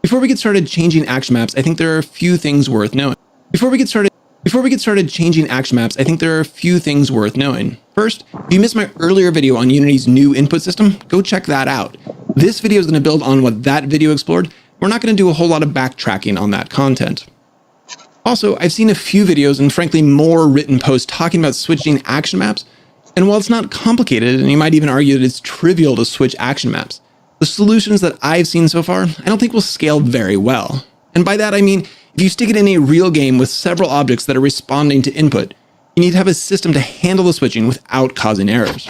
C: Before we get started changing action maps, I think there are a few things worth knowing. First, if you missed my earlier video on Unity's new input system, go check that out. This video is going to build on what that video explored. We're not going to do a whole lot of backtracking on that content. Also, I've seen a few videos and frankly more written posts talking about switching action maps, and while it's not complicated, and you might even argue that it's trivial to switch action maps, the solutions that I've seen so far, I don't think will scale very well. And by that I mean, if you stick it in a real game with several objects that are responding to input, you need to have a system to handle the switching without causing errors.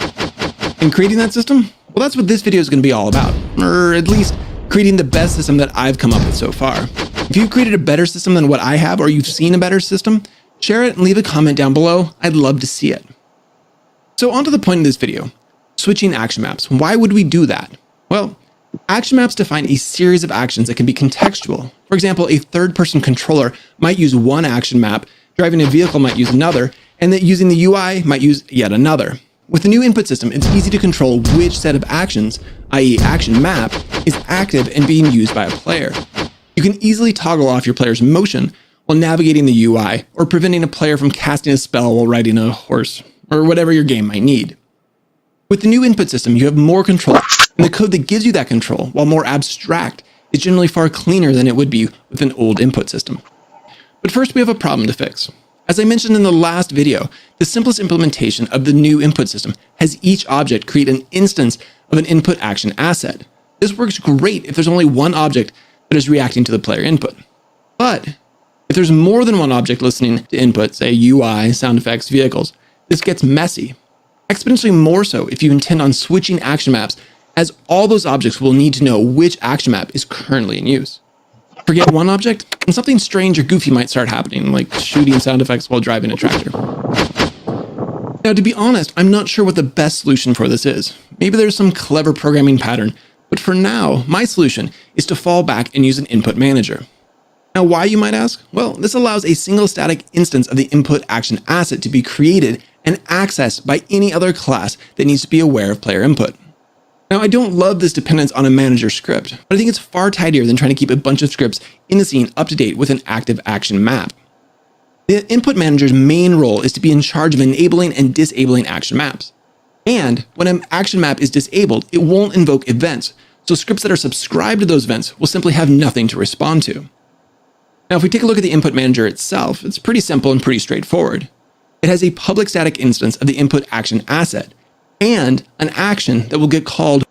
C: And creating that system? Well, that's what this video is going to be all about, or at least creating the best system that I've come up with so far. If you've created a better system than what I have, or you've seen a better system, share it and leave a comment down below. I'd love to see it. So on to the point of this video, switching action maps. Why would we do that? Well, action maps define a series of actions that can be contextual. For example, a third-person controller might use one action map, driving a vehicle might use another, and that using the UI might use yet another. With the new input system, it's easy to control which set of actions, i.e. action map, is active and being used by a player. You can easily toggle off your player's motion while navigating the UI, or preventing a player from casting a spell while riding a horse, or whatever your game might need. With the new input system, you have more control, and the code that gives you that control, while more abstract, is generally far cleaner than it would be with an old input system. But first, we have a problem to fix. As I mentioned in the last video, the simplest implementation of the new input system has each object create an instance of an input action asset. This works great if there's only one object that is reacting to the player input. But if there's more than one object listening to input, say UI, sound effects, vehicles, this gets messy. Exponentially more so if you intend on switching action maps, as all those objects will need to know which action map is currently in use. Forget one object, and something strange or goofy might start happening, like shooting sound effects while driving a tractor. Now, to be honest, I'm not sure what the best solution for this is. Maybe there's some clever programming pattern, but for now, my solution is to fall back and use an input manager. Now, why, you might ask? Well, this allows a single static instance of the input action asset to be created and accessed by any other class that needs to be aware of player input. Now, I don't love this dependence on a manager script, but I think it's far tidier than trying to keep a bunch of scripts in the scene up to date with an active action map. The input manager's main role is to be in charge of enabling and disabling action maps. And when an action map is disabled, it won't invoke events, so scripts that are subscribed to those events will simply have nothing to respond to. Now, if we take a look at the input manager itself, it's pretty simple and pretty straightforward. It has a public static instance of the input action asset, and an action that will get called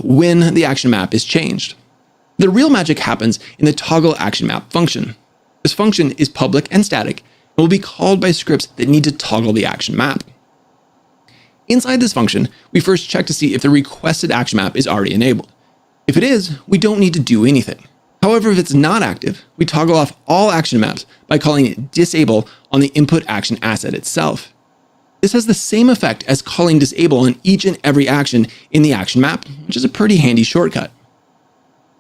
C: when the action map is changed. The real magic happens in the toggle action map function. This function is public and static and will be called by scripts that need to toggle the action map. Inside this function, we first check to see if the requested action map is already enabled. If it is, we don't need to do anything. However, if it's not active, we toggle off all action maps by calling it disable on the input action asset itself. This has the same effect as calling disable on each and every action in the action map, which is a pretty handy shortcut.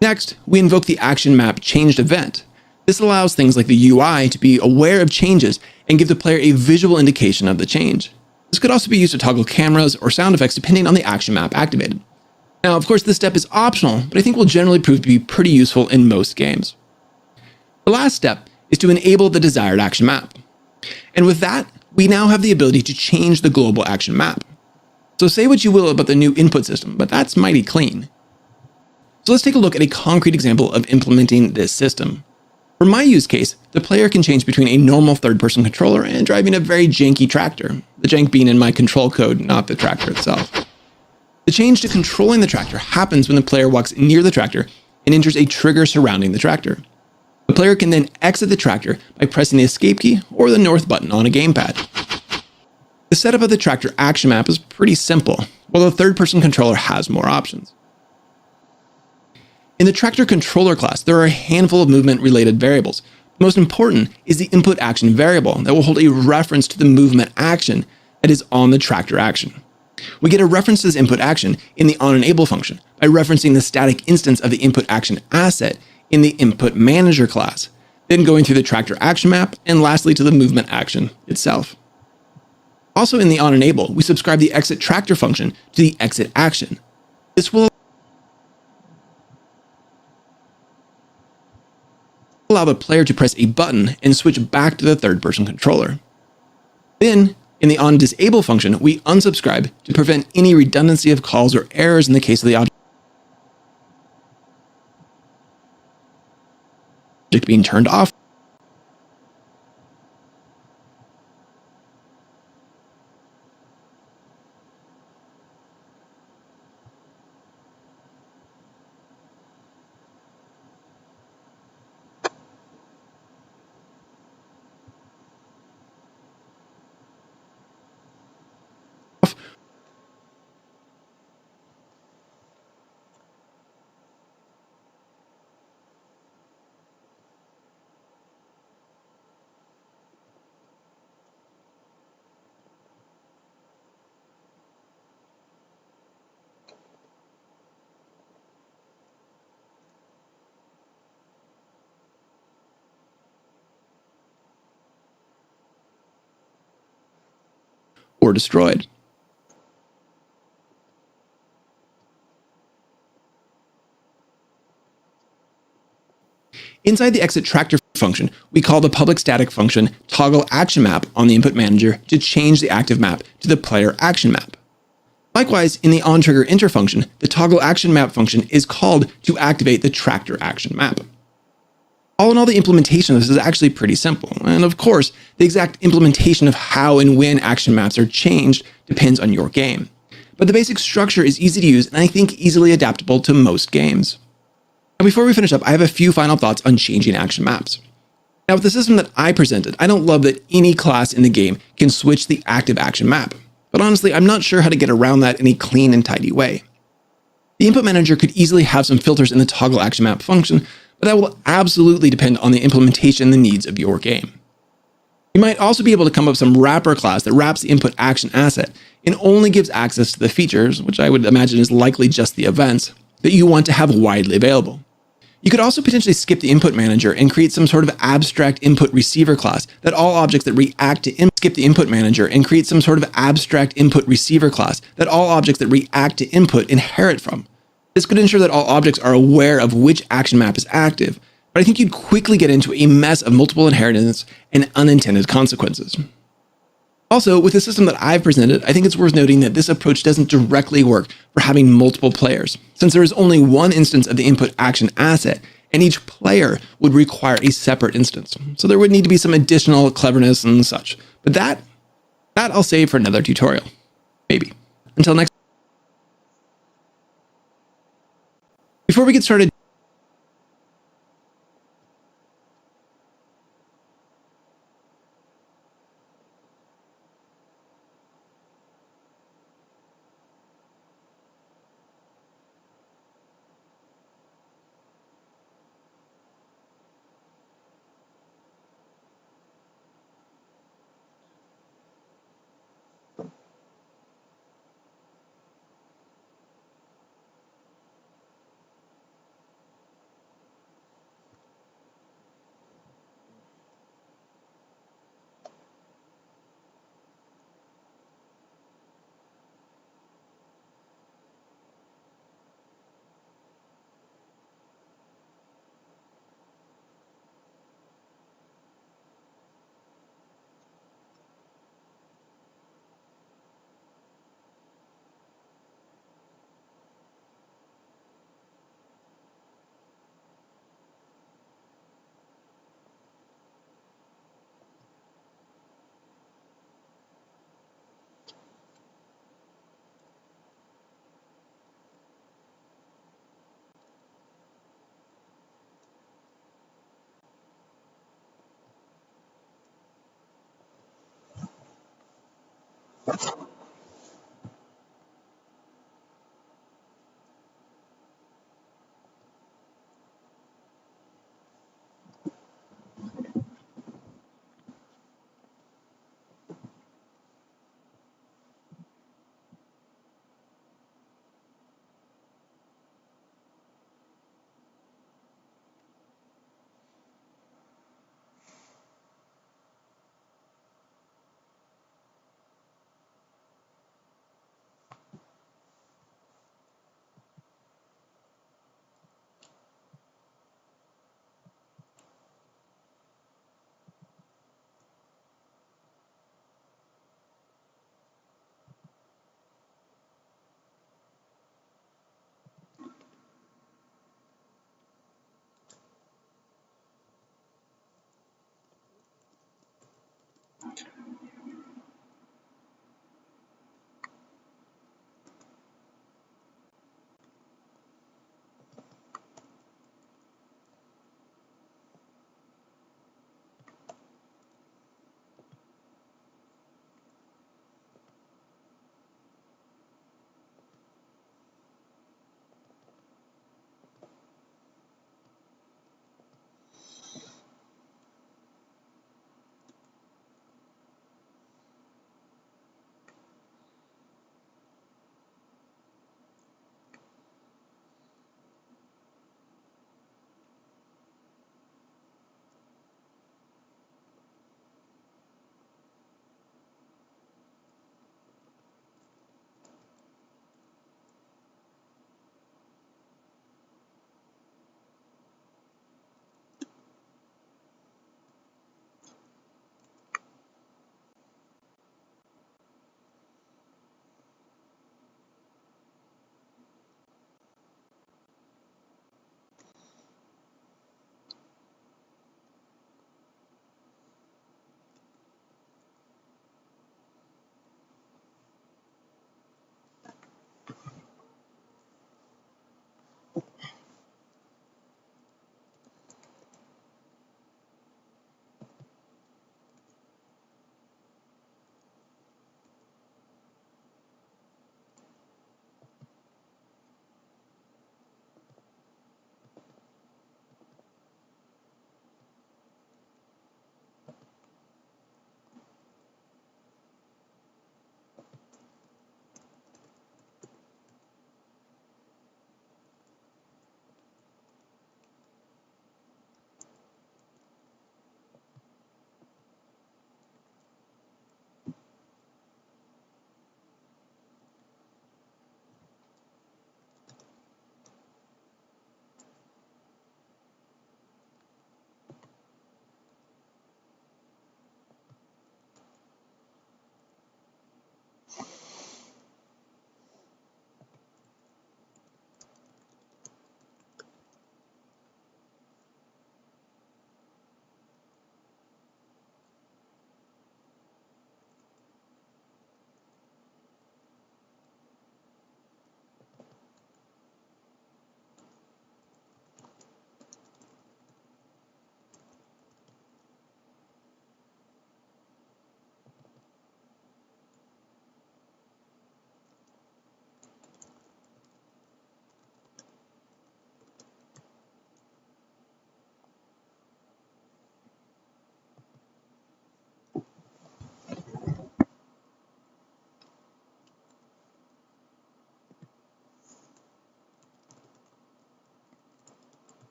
C: Next, we invoke the action map changed event. This allows things like the UI to be aware of changes and give the player a visual indication of the change. This could also be used to toggle cameras or sound effects depending on the action map activated. Now, of course, this step is optional, but I think will generally prove to be pretty useful in most games. The last step is to enable the desired action map. And with that, we now have the ability to change the global action map. So say what you will about the new input system, but that's mighty clean. So let's take a look at a concrete example of implementing this system. For my use case, the player can change between a normal third-person controller and driving a very janky tractor, the jank being in my control code, not the tractor itself. The change to controlling the tractor happens when the player walks near the tractor and enters a trigger surrounding the tractor. The player can then exit the tractor by pressing the escape key or the north button on a gamepad. The setup of the tractor action map is pretty simple, while the third-person controller has more options. In the tractor controller class, there are a handful of movement-related variables. The most important is the input action variable that will hold a reference to the movement action that is on the tractor action. We get a reference to this input action in the onEnable function by referencing the static instance of the input action asset in the input manager class, then going through the tractor action map, and lastly to the movement action itself. Also in the onEnable, we subscribe the exit tractor function to the exit action. This will allow the player to press a button and switch back to the third-person controller. Then, in the onDisable function, we unsubscribe to prevent any redundancy of calls or errors in the case of the object being turned off. Or destroyed. Inside the exit tractor function, we call the public static function toggle action map on the input manager to change the active map to the player action map. Likewise, in the onTrigger enter function, the toggle action map function is called to activate the tractor action map. All in all, the implementation of this is actually pretty simple. And of course, the exact implementation of how and when action maps are changed depends on your game. But the basic structure is easy to use and I think easily adaptable to most games. Now, before we finish up, I have a few final thoughts on changing action maps. Now, with the system that I presented, I don't love that any class in the game can switch the active action map. But honestly, I'm not sure how to get around that in a clean and tidy way. The input manager could easily have some filters in the toggle action map function, but that will absolutely depend on the implementation and the needs of your game. You might also be able to come up with some wrapper class that wraps the input action asset and only gives access to the features, which I would imagine is likely just the events, that you want to have widely available. You could also potentially skip the input manager and create some sort of abstract input receiver class that all objects that react to input inherit from. This could ensure that all objects are aware of which action map is active, but I think you'd quickly get into a mess of multiple inheritance and unintended consequences. Also, with the system that I've presented, I think it's worth noting that this approach doesn't directly work for having multiple players, since there is only one instance of the input action asset, and each player would require a separate instance. So there would need to be some additional cleverness and such. But that I'll save for another tutorial. Maybe. Until next. Before we get started,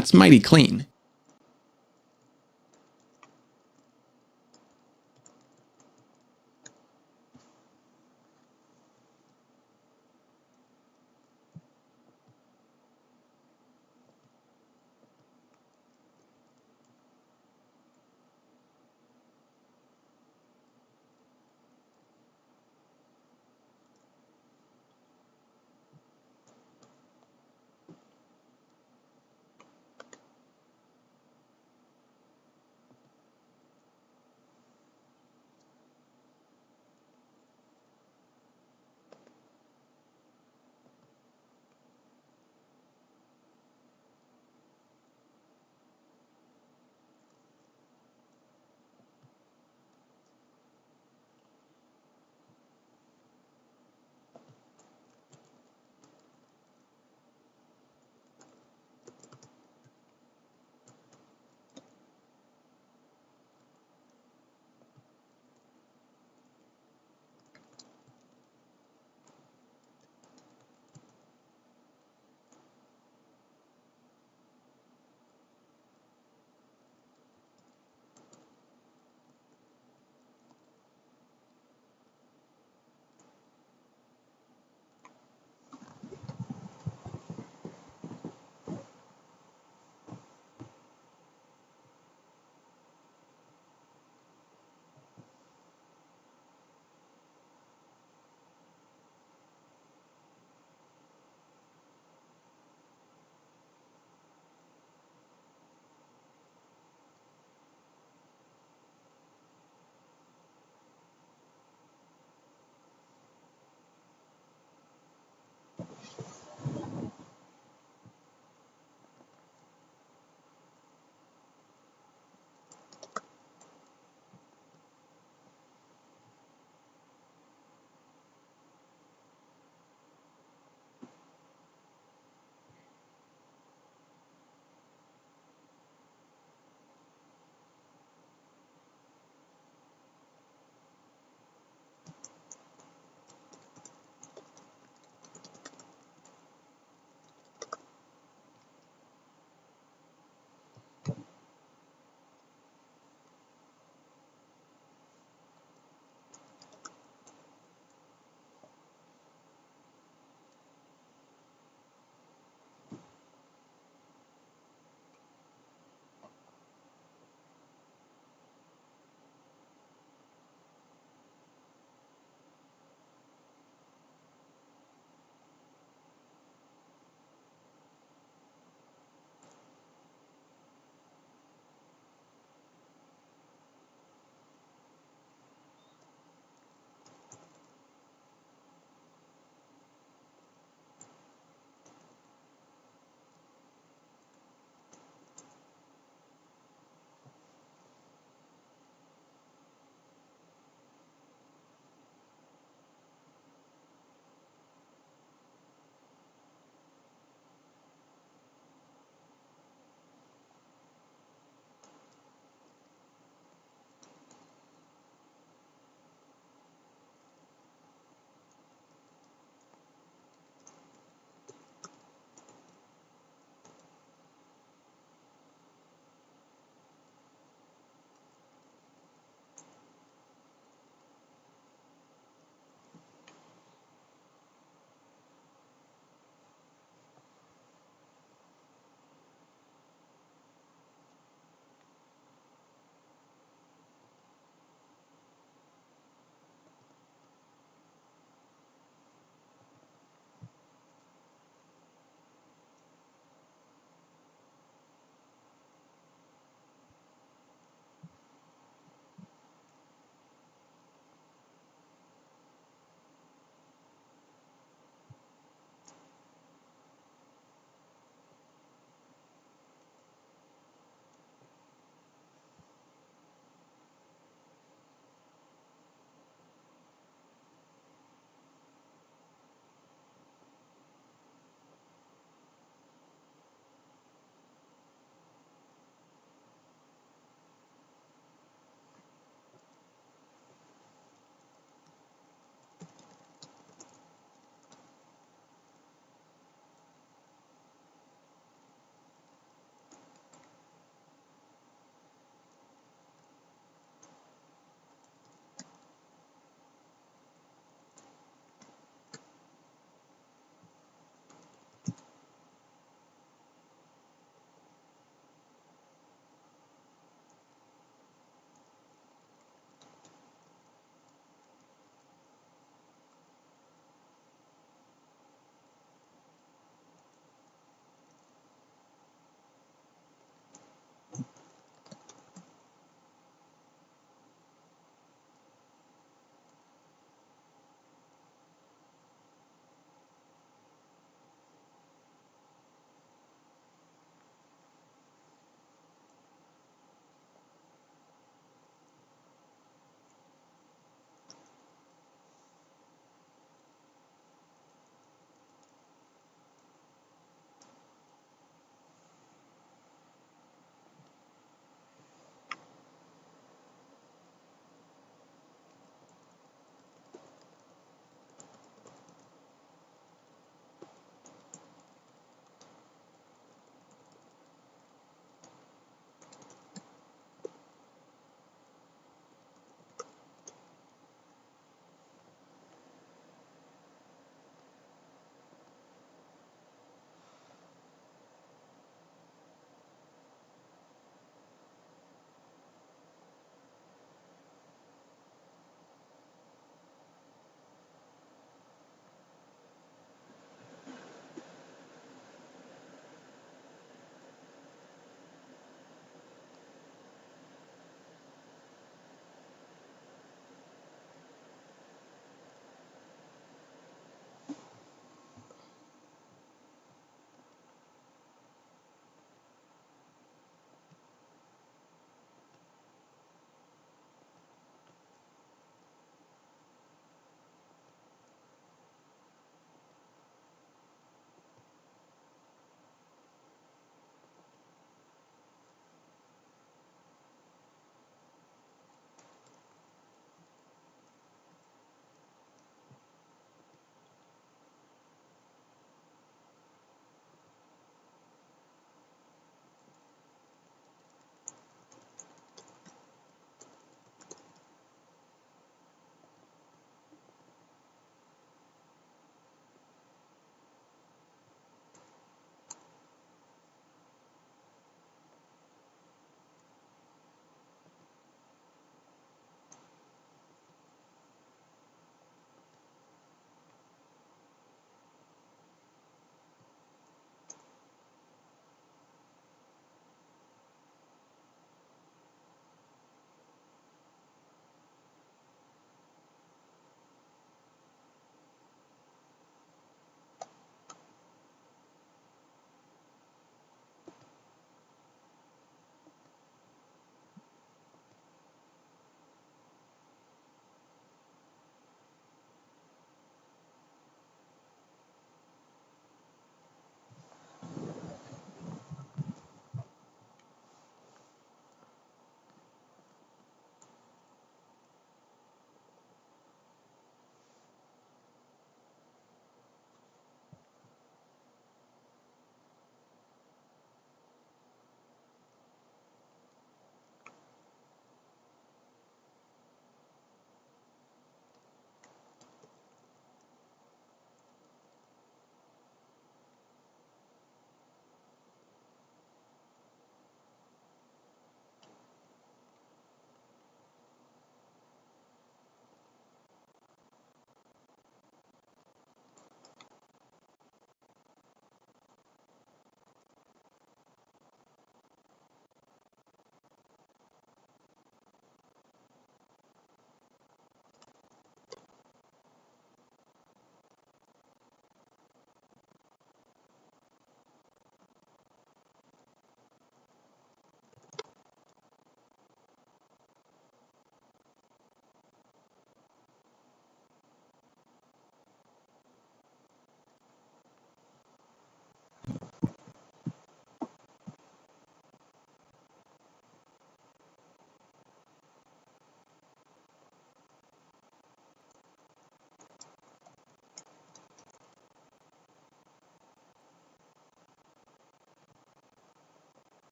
C: that's mighty clean.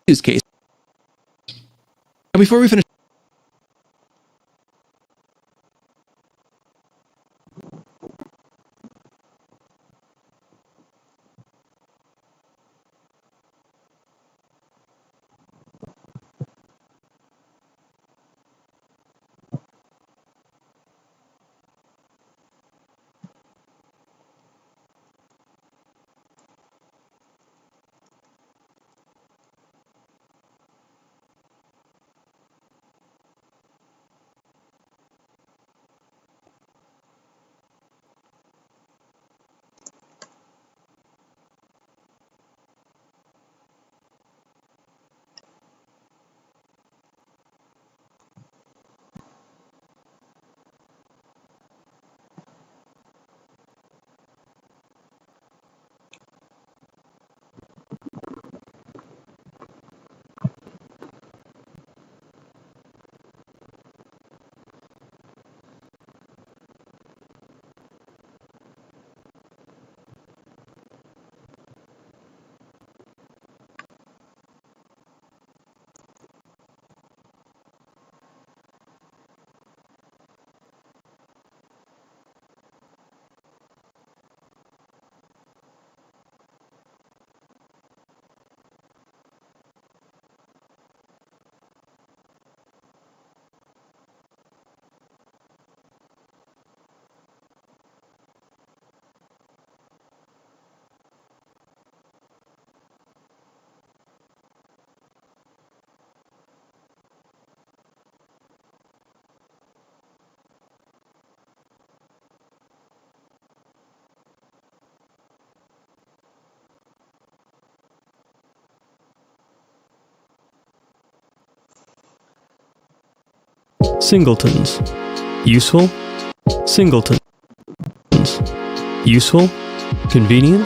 C: use case. Now, before we finish,
E: Singletons. Useful? Singletons. Useful? Convenient?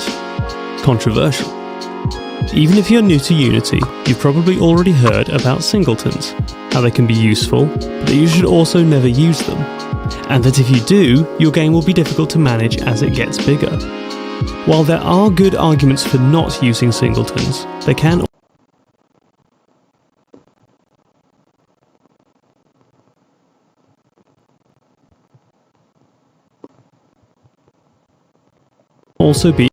E: Controversial? Even if you're new to Unity, you've probably already heard about singletons, how they can be useful, but that you should also never use them, and that if you do, your game will be difficult to manage as it gets bigger. While there are good arguments for not using singletons, they can also be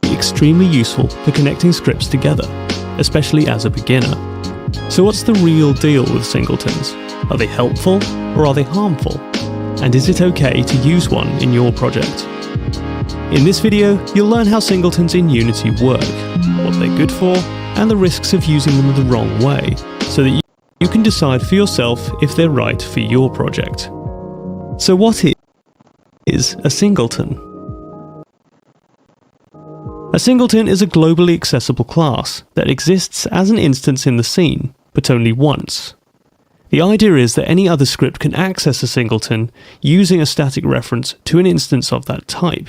E: extremely useful for connecting scripts together, especially as a beginner. So what's the real deal with singletons? Are they helpful or are they harmful? And is it okay to use one in your project? In this video, you'll learn how singletons in Unity work, what they're good for, and the risks of using them the wrong way, so that you can decide for yourself if they're right for your project. So what is a singleton? A singleton is a globally accessible class that exists as an instance in the scene, but only once. The idea is that any other script can access a singleton using a static reference to an instance of that type.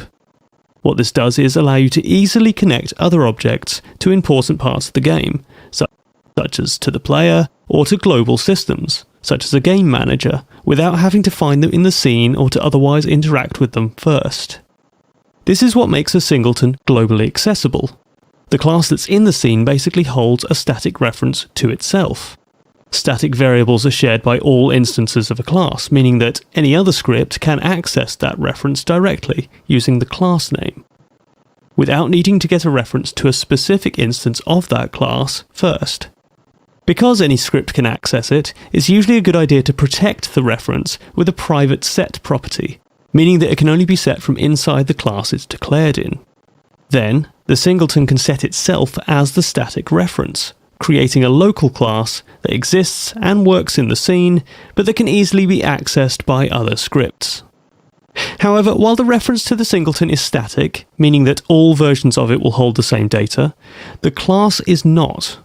E: What this does is allow you to easily connect other objects to important parts of the game, such as to the player, or to global systems, such as a game manager, without having to find them in the scene or to otherwise interact with them first. This is what makes a singleton globally accessible. The class that's in the scene basically holds a static reference to itself. Static variables are shared by all instances of a class, meaning that any other script can access that reference directly using the class name, without needing to get a reference to a specific instance of that class first. Because any script can access it, it's usually a good idea to protect the reference with a private set property, meaning that it can only be set from inside the class it's declared in. Then, the singleton can set itself as the static reference, creating a local class that exists and works in the scene, but that can easily be accessed by other scripts. However, while the reference to the singleton is static, meaning that all versions of it will hold the same data, the class is not,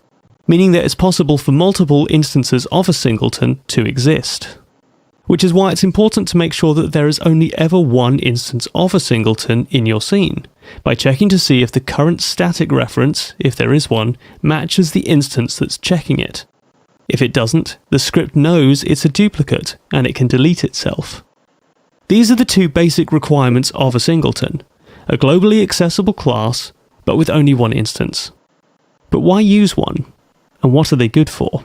E: meaning that it's possible for multiple instances of a singleton to exist. Which is why it's important to make sure that there is only ever one instance of a singleton in your scene, by checking to see if the current static reference, if there is one, matches the instance that's checking it. If it doesn't, the script knows it's a duplicate, and it can delete itself. These are the two basic requirements of a singleton: a globally accessible class, but with only one instance. But why use one? And what are they good for?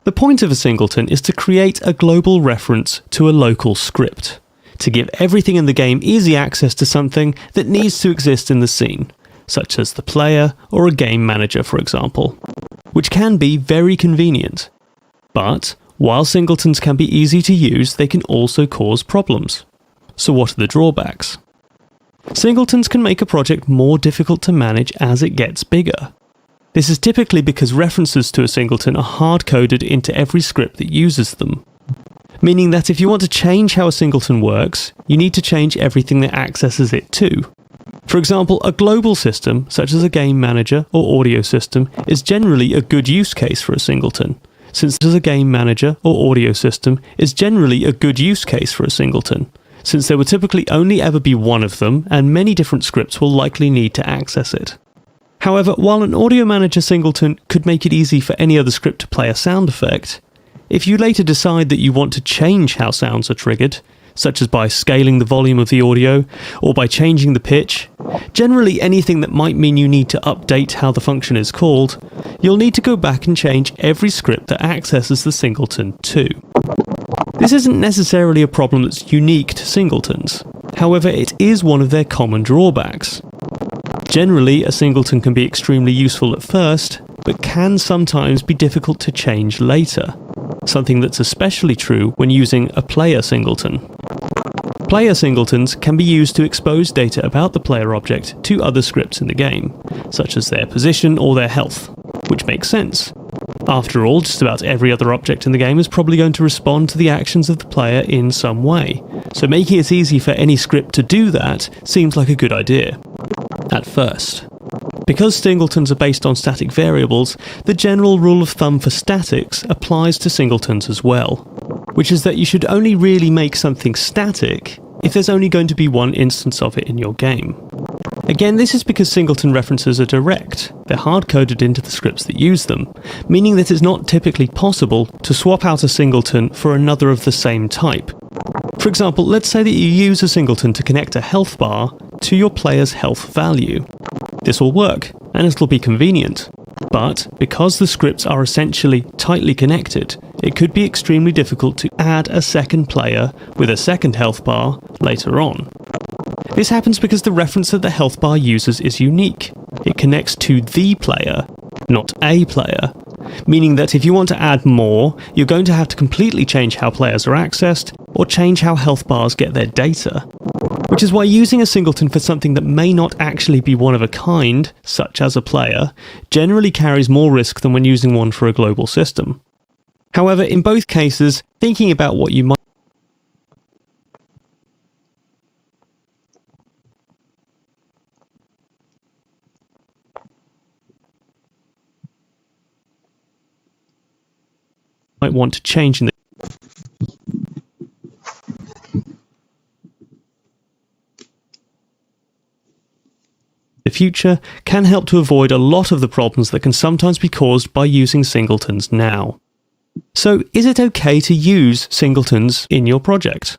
E: The point of a singleton is to create a global reference to a local script, to give everything in the game easy access to something that needs to exist in the scene, such as the player or a game manager, for example, which can be very convenient. But while singletons can be easy to use, they can also cause problems. So what are the drawbacks? Singletons can make a project more difficult to manage as it gets bigger. This is typically because references to a singleton are hard-coded into every script that uses them, meaning that if you want to change how a singleton works, you need to change everything that accesses it too. For example, a global system, such as a game manager or audio system, is generally a good use case for a singleton, since there would typically only ever be one of them, and many different scripts will likely need to access it. However, while an audio manager singleton could make it easy for any other script to play a sound effect, if you later decide that you want to change how sounds are triggered, such as by scaling the volume of the audio or by changing the pitch, generally anything that might mean you need to update how the function is called, you'll need to go back and change every script that accesses the singleton too. This isn't necessarily a problem that's unique to singletons, however it is one of their common drawbacks. Generally, a singleton can be extremely useful at first, but can sometimes be difficult to change later, something that's especially true when using a player singleton. Player singletons can be used to expose data about the player object to other scripts in the game, such as their position or their health, which makes sense. After all, just about every other object in the game is probably going to respond to the actions of the player in some way, so making it easy for any script to do that seems like a good idea. At first. Because singletons are based on static variables, the general rule of thumb for statics applies to singletons as well, which is that you should only really make something static if there's only going to be one instance of it in your game. Again, this is because singleton references are direct, they're hard-coded into the scripts that use them, meaning that it's not typically possible to swap out a singleton for another of the same type. For example, let's say that you use a singleton to connect a health bar to your player's health value. This will work, and it'll be convenient. But because the scripts are essentially tightly connected, it could be extremely difficult to add a second player with a second health bar later on. This happens because the reference that the health bar uses is unique. It connects to the player, not a player, meaning that if you want to add more, you're going to have to completely change how players are accessed, or change how health bars get their data. Which is why using a singleton for something that may not actually be one of a kind, such as a player, generally carries more risk than when using one for a global system. However, in both cases, thinking about what you might want to change in the future can help to avoid a lot of the problems that can sometimes be caused by using singletons now. So, is it okay to use singletons in your project?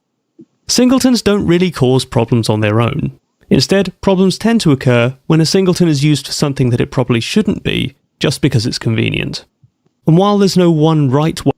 E: Singletons don't really cause problems on their own. Instead, problems tend to occur when a singleton is used for something that it probably shouldn't be, just because it's convenient. And while there's no one right way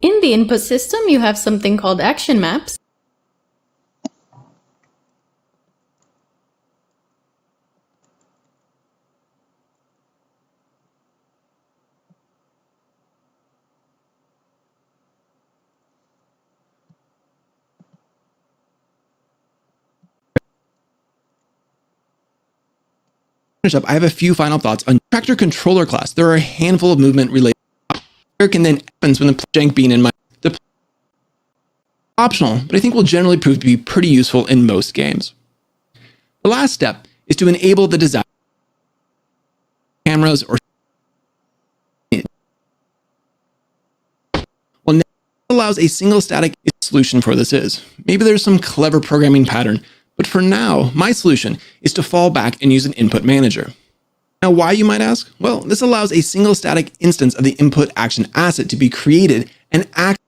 F: In the input system, you have something called action maps.
C: I have a few final thoughts on tractor controller class. There are a handful of movement related. Can then happens when the jank being in my optional, but I think will generally prove to be pretty useful in most games. The last step is to enable the design cameras or well, now allows a single static solution for this is. Maybe there's some clever programming pattern, but for now, my solution is to fall back and use an input manager. Now, why, you might ask? Well, this allows a single static instance of the input action asset to be created and act.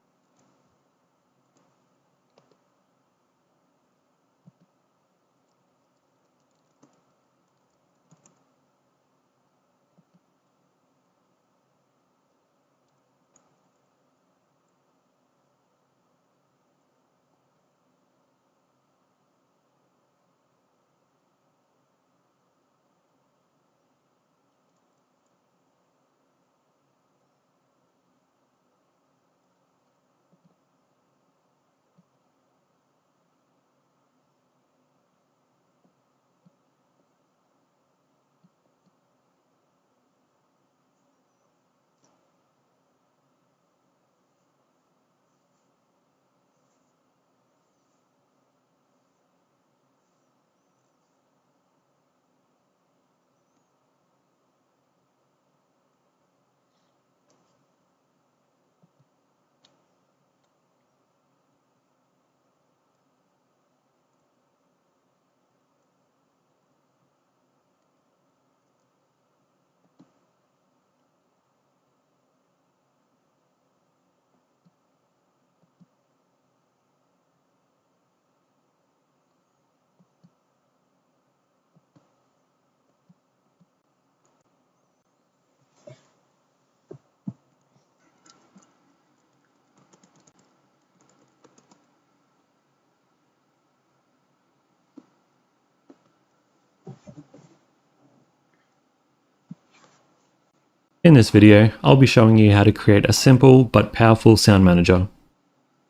G: In this video, I'll be showing you how to create a simple but powerful sound manager.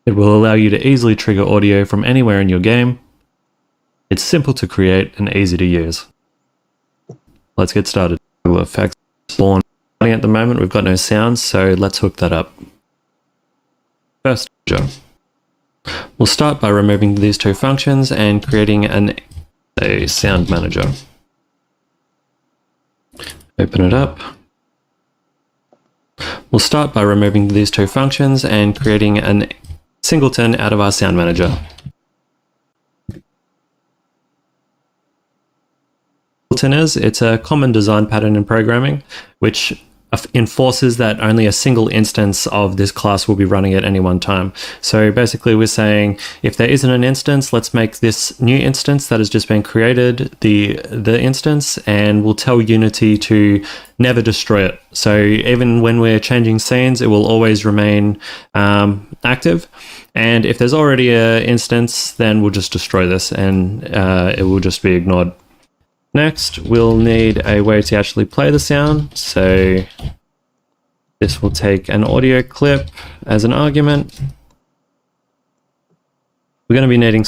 G: It will allow you to easily trigger audio from anywhere in your game. It's simple to create and easy to use. Let's get started. Effects spawn. At the moment we've got no sounds, so let's hook that up. First, we'll start by removing these two functions and creating a sound manager. Open it up. We'll start by removing these two functions and creating a singleton out of our sound manager. Singleton it's a common design pattern in programming, which enforces that only a single instance of this class will be running at any one time. So basically we're saying if there isn't an instance, let's make this new instance that has just been created the instance, and we'll tell Unity to never destroy it. So even when we're changing scenes, it will always remain active. And if there's already an instance, then we'll just destroy this and it will just be ignored. Next, we'll need a way to actually play the sound. So this will take an audio clip as an argument. We're going to be needing